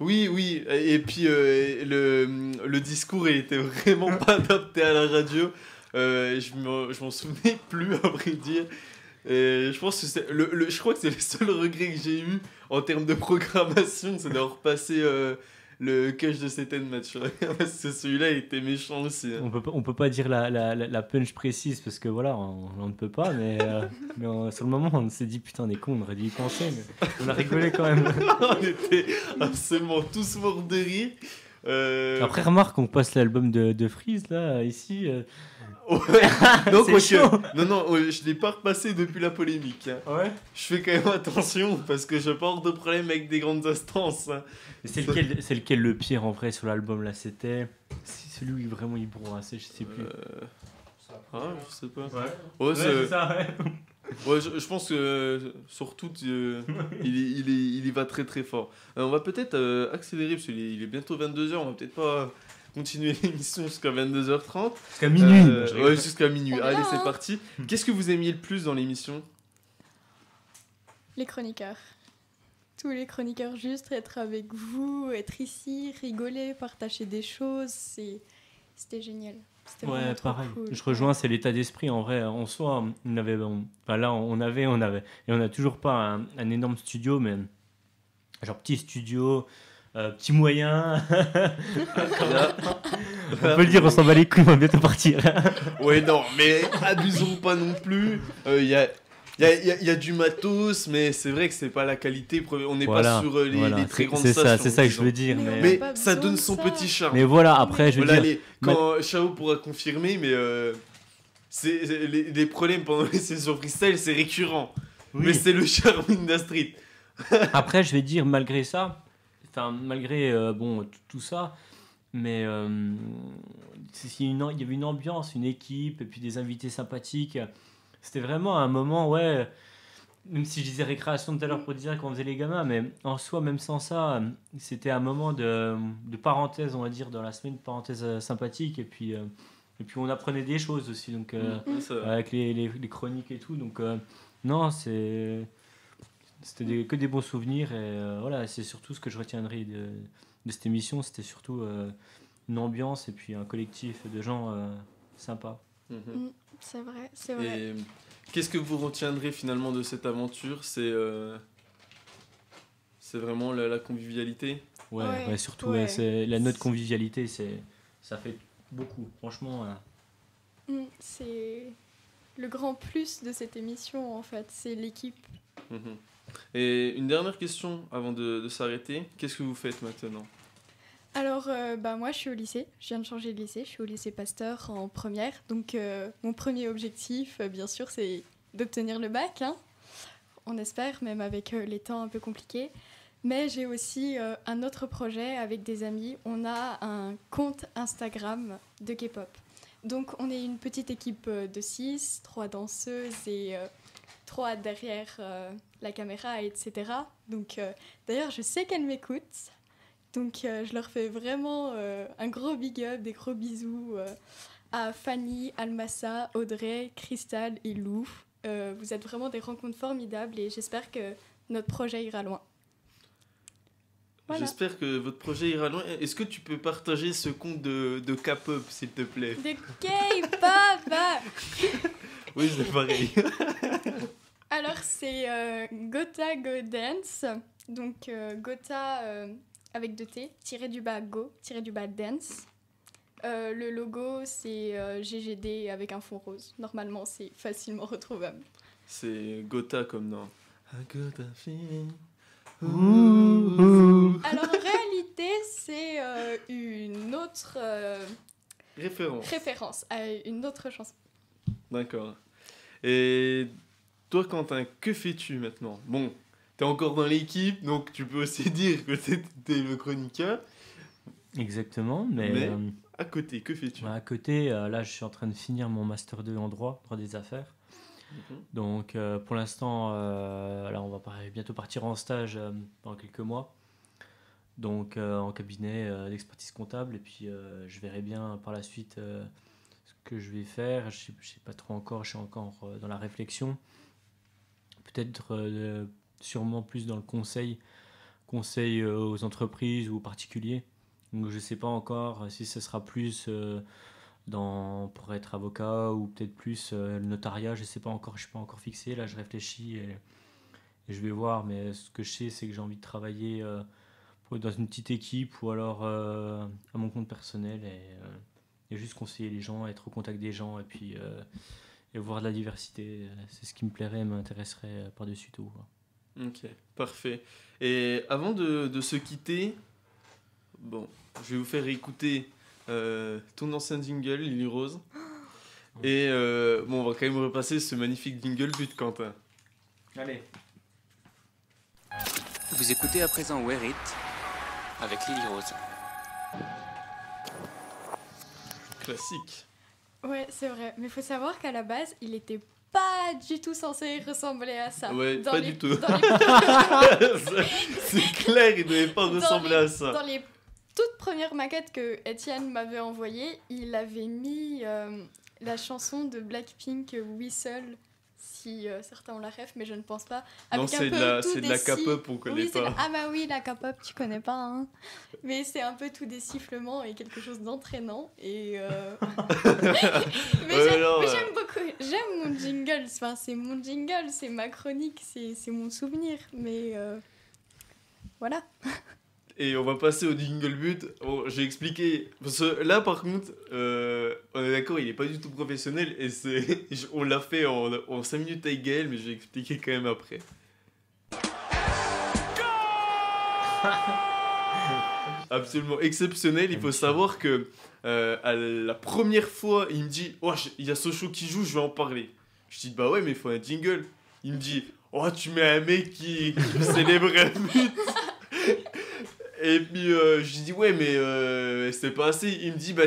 Oui. Et puis le discours il était vraiment pas adapté à la radio. Je m'en souvenais plus, à vrai dire. Et je pense que je crois que c'est le seul regret que j'ai eu en termes de programmation, c'est d'avoir passé le Kush de certaines matchs. Parce que celui-là il était méchant aussi. Hein. On peut pas dire la punch précise parce que voilà, on ne peut pas, mais sur le moment on s'est dit putain, on est con, on aurait dû y penser, mais on a rigolé quand même. On était absolument tous morts de rire. Après, remarque, on passe l'album de Freeze là, ici. Ouais. Non, C'est chaud. non, je l'ai pas repassé depuis la polémique. Hein. Ouais. Je fais quand même attention parce que je porte de problème avec des grandes instances. Hein. C'est lequel le pire en vrai sur l'album là? C'était celui où vraiment il bourrassait, je sais plus. Je sais pas. Ouais, Ouais, c'est ça, ouais. Ouais, je pense que surtout il y va très très fort. On va peut-être accélérer parce qu'il est bientôt 22h, on va peut-être pas continuer l'émission jusqu'à 22h30. Jusqu'à minuit. Ouais, jusqu'à minuit. Trop Allez, bien, c'est hein. parti. Qu'est-ce que vous aimiez le plus dans l'émission? Les chroniqueurs. Tous les chroniqueurs, juste être avec vous, être ici, rigoler, partager des choses, c'était génial. C'était Ouais, vraiment trop pareil. cool. Je rejoins, c'est l'état d'esprit en vrai. En soi, on avait. Et on n'a toujours pas un énorme studio, mais genre petit studio, petit moyen. On peut le dire, on s'en bat les couilles, on va bientôt partir. Ouais, non, mais abusons pas non plus. Il y a du matos, mais c'est vrai que c'est pas la qualité. On n'est pas sur les très grandes stations. C'est ça que je veux dire. Mais Mais on a pas ça besoin donne de son ça. petit charme. Mais voilà, après, je veux Voilà, dire. quand Chao pourra confirmer, mais les problèmes pendant les sessions freestyle, c'est récurrent. Oui. Mais c'est le charme d'Astrid. Après, je vais dire, malgré ça, malgré tout ça, mais il y avait une ambiance, une équipe, et puis des invités sympathiques. C'était vraiment un moment, ouais, même si je disais récréation tout à l'heure pour dire qu'on faisait les gamins, mais en soi, même sans ça, c'était un moment de parenthèse, on va dire, dans la semaine, parenthèse sympathique, et puis on apprenait des choses aussi, donc, avec les chroniques et tout, donc non, c'était que des bons souvenirs, et voilà, c'est surtout ce que je retiendrai de cette émission, c'était surtout une ambiance et puis un collectif de gens sympas. C'est vrai, c'est vrai. Et qu'est-ce que vous retiendrez finalement de cette aventure? C'est vraiment la convivialité. Ouais, surtout ouais. C'est la note convivialité, ça fait beaucoup, franchement. C'est le grand plus de cette émission en fait, c'est l'équipe. Mhm. Et une dernière question avant de s'arrêter. Qu'est-ce que vous faites maintenant? Alors, moi, je suis au lycée. Je viens de changer de lycée. Je suis au lycée Pasteur en première. Donc, mon premier objectif, bien sûr, c'est d'obtenir le bac. Hein. On espère, même avec les temps un peu compliqués. Mais j'ai aussi un autre projet avec des amis. On a un compte Instagram de K-pop. Donc, on est une petite équipe de 6, 3 danseuses et 3 derrière la caméra, etc. Donc, d'ailleurs, je sais qu'elles m'écoutent. Donc, je leur fais vraiment un gros big up, des gros bisous à Fanny, Almassa, Audrey, Cristal et Lou. Vous êtes vraiment des rencontres formidables et j'espère que notre projet ira loin. Voilà. J'espère que votre projet ira loin. Est-ce que tu peux partager ce compte de K-pop, s'il te plaît? De K-pop. Oui, c'est pareil. Alors, c'est Gotha Go Dance. Donc, Gotha... avec 2 T, _, go, _, dance. Le logo, c'est GGD avec un fond rose. Normalement, c'est facilement retrouvable. C'est Gotha comme dans I got a feeling. Alors, en réalité, c'est une autre référence à une autre chanson. D'accord. Et toi, Quentin, que fais-tu maintenant? Bon, t'es encore dans l'équipe, donc tu peux aussi dire que t'es le chroniqueur. Exactement, mais à côté, que fais-tu? À côté, là, je suis en train de finir mon Master 2 en droit des affaires. Donc, pour l'instant, là, on va bientôt partir en stage dans quelques mois. Donc, en cabinet d'expertise comptable. Et puis, je verrai bien par la suite ce que je vais faire. Je sais pas trop encore, je suis encore dans la réflexion. Peut-être sûrement plus dans le conseil aux entreprises ou aux particuliers. Donc, je sais pas encore si ce sera plus pour être avocat ou peut-être plus le notariat. Je sais pas encore, je suis pas encore fixé. Là, je réfléchis et je vais voir. Mais ce que je sais, c'est que j'ai envie de travailler dans une petite équipe ou alors à mon compte personnel et juste conseiller les gens, être au contact des gens et puis et voir de la diversité. C'est ce qui me plairait et m'intéresserait par-dessus tout, quoi. Ok, parfait. Et avant de se quitter, bon, je vais vous faire écouter ton ancien jingle, Lily Rose. Et bon, on va quand même repasser ce magnifique jingle but Quentin. Allez. Vous écoutez à présent Wear It avec Lily Rose. Classique. Ouais, c'est vrai. Mais faut savoir qu'à la base, il était pas du tout censé ressembler à ça. Ouais, Dans pas les- du tout. dans les- C'est clair, il devait pas ressembler à ça. Dans les toutes premières maquettes que Etienne m'avait envoyées, il avait mis la chanson de Blackpink Whistle, si certains ont la ref, mais je ne pense pas. Non, Avec c'est un de peu la, tout c'est de la des K-pop, on connaît oui, c'est pas. Ah bah oui, la K-pop, tu connais pas, hein. Mais c'est un peu tout des sifflements et quelque chose d'entraînant. Et mais Ouais, j'aime, non, mais ouais. j'aime beaucoup. J'aime mon jingle. Enfin, c'est mon jingle, c'est ma chronique, c'est mon souvenir. Mais voilà. Et on va passer au jingle but. Bon, j'ai expliqué. Parce que là, par contre, on est d'accord, il est pas du tout professionnel. Et on l'a fait en 5 minutes avec Gaël, mais j'ai expliqué quand même après. Absolument exceptionnel. Il faut savoir que à la première fois, il me dit oh, il y a Sochaux qui joue, je vais en parler. Je dis bah ouais, mais il faut un jingle. Il me dit oh, tu mets un mec qui célèbre un but. Et puis je lui dis ouais, mais c'est pas assez. Il me dit bah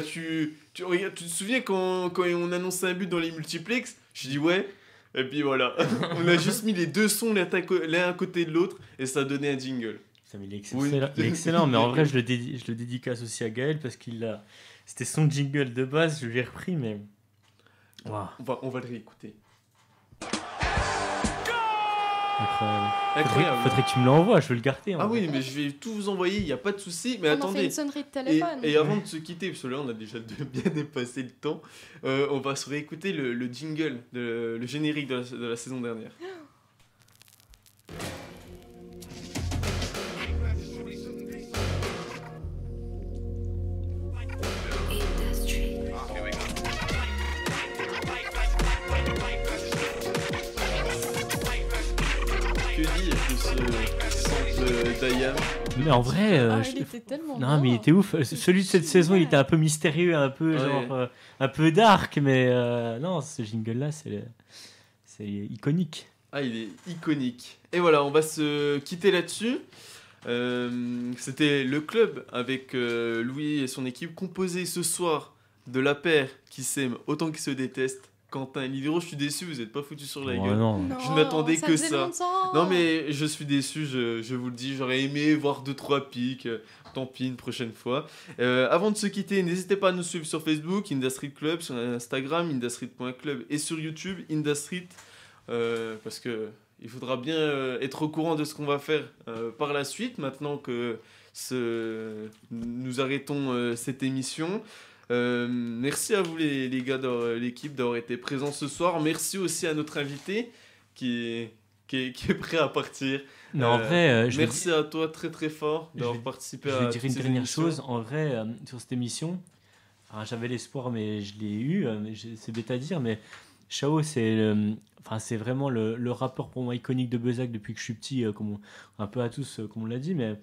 regardes, tu te souviens quand on annonçait un but dans les multiplex? Je dis ouais. Et puis voilà, on a juste mis les deux sons l'un à côté de l'autre et ça donnait un jingle. Ça, mais il est Oui. excellent, il est excellent, mais en vrai, je le dédicace aussi à Gaël parce c'était son jingle de base, je l'ai repris, mais. Waouh, On va le réécouter. incroyable. Incroyable. Faudrait que tu me l'envoies, je veux le garder. en Ah vrai. oui, mais je vais tout vous envoyer, il n'y a pas de souci. Mais On en fait attendez, une sonnerie de et, téléphone. et avant de se quitter, parce que là on a déjà bien dépassé le temps, on va se réécouter le jingle, le générique de la saison dernière. Que dire de ce sample d'Ayam? Mais en vrai, Il était tellement non, mais il bien. était ouf. Celui de cette saison, il était un peu mystérieux, un peu Ouais. genre un peu dark, mais non, ce jingle-là, c'est iconique. Ah, il est iconique. Et voilà, on va se quitter là-dessus. C'était le club avec Louis et son équipe, composé ce soir de la paire qui s'aime autant qu'ils se détestent. Quentin et Lily-Rose, je suis déçu, vous n'êtes pas foutus sur la Oh, gueule. non. Non, Je n'attendais ça que faisait ça. longtemps. Non mais je suis déçu, je vous le dis, j'aurais aimé voir 2-3 pics, tant pis une prochaine fois. Avant de se quitter, n'hésitez pas à nous suivre sur Facebook, Industry Club, sur Instagram, industry.club et sur YouTube, Industry, parce que il faudra bien être au courant de ce qu'on va faire par la suite, maintenant que nous arrêtons cette émission. Merci à vous les gars de l'équipe d'avoir été présents ce soir. Merci aussi à notre invité qui est prêt à partir. Mais en vrai, Merci à toi très très fort d'avoir je vais- participé je à vais dire toutes une ces dernière émissions. chose. En vrai, sur cette émission, enfin, j'avais l'espoir, mais je l'ai eu. C'est bête à dire, mais Chao, c'est vraiment le rappeur pour moi iconique de Bezac depuis que je suis petit, un peu à tous, comme on l'a dit, mais.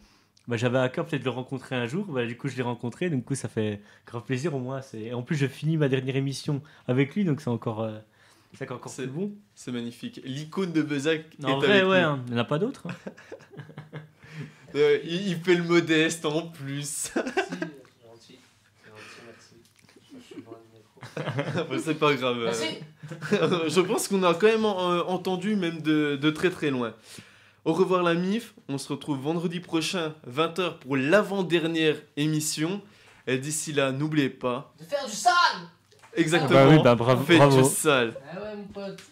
Bah, j'avais à cœur peut-être de le rencontrer un jour, du coup je l'ai rencontré, donc du coup ça fait grave plaisir au moins. Et en plus je finis ma dernière émission avec lui, donc c'est encore C'est- plus bon. C'est magnifique. L'icône de Bezac est En vrai, avec ouais, nous. hein, il n'y en a pas d'autres. Hein. Il fait le modeste en plus. C'est gentil. C'est gentil, merci. C'est pas grave. Merci. Je pense qu'on a quand même entendu, même de très très loin. Au revoir la MIF, on se retrouve vendredi prochain, 20h, pour l'avant-dernière émission. Et d'ici là, n'oubliez pas... De faire du sale. Exactement. Bah oui, bah bravo. Faites bravo. du sale. Ah ouais, mon pote.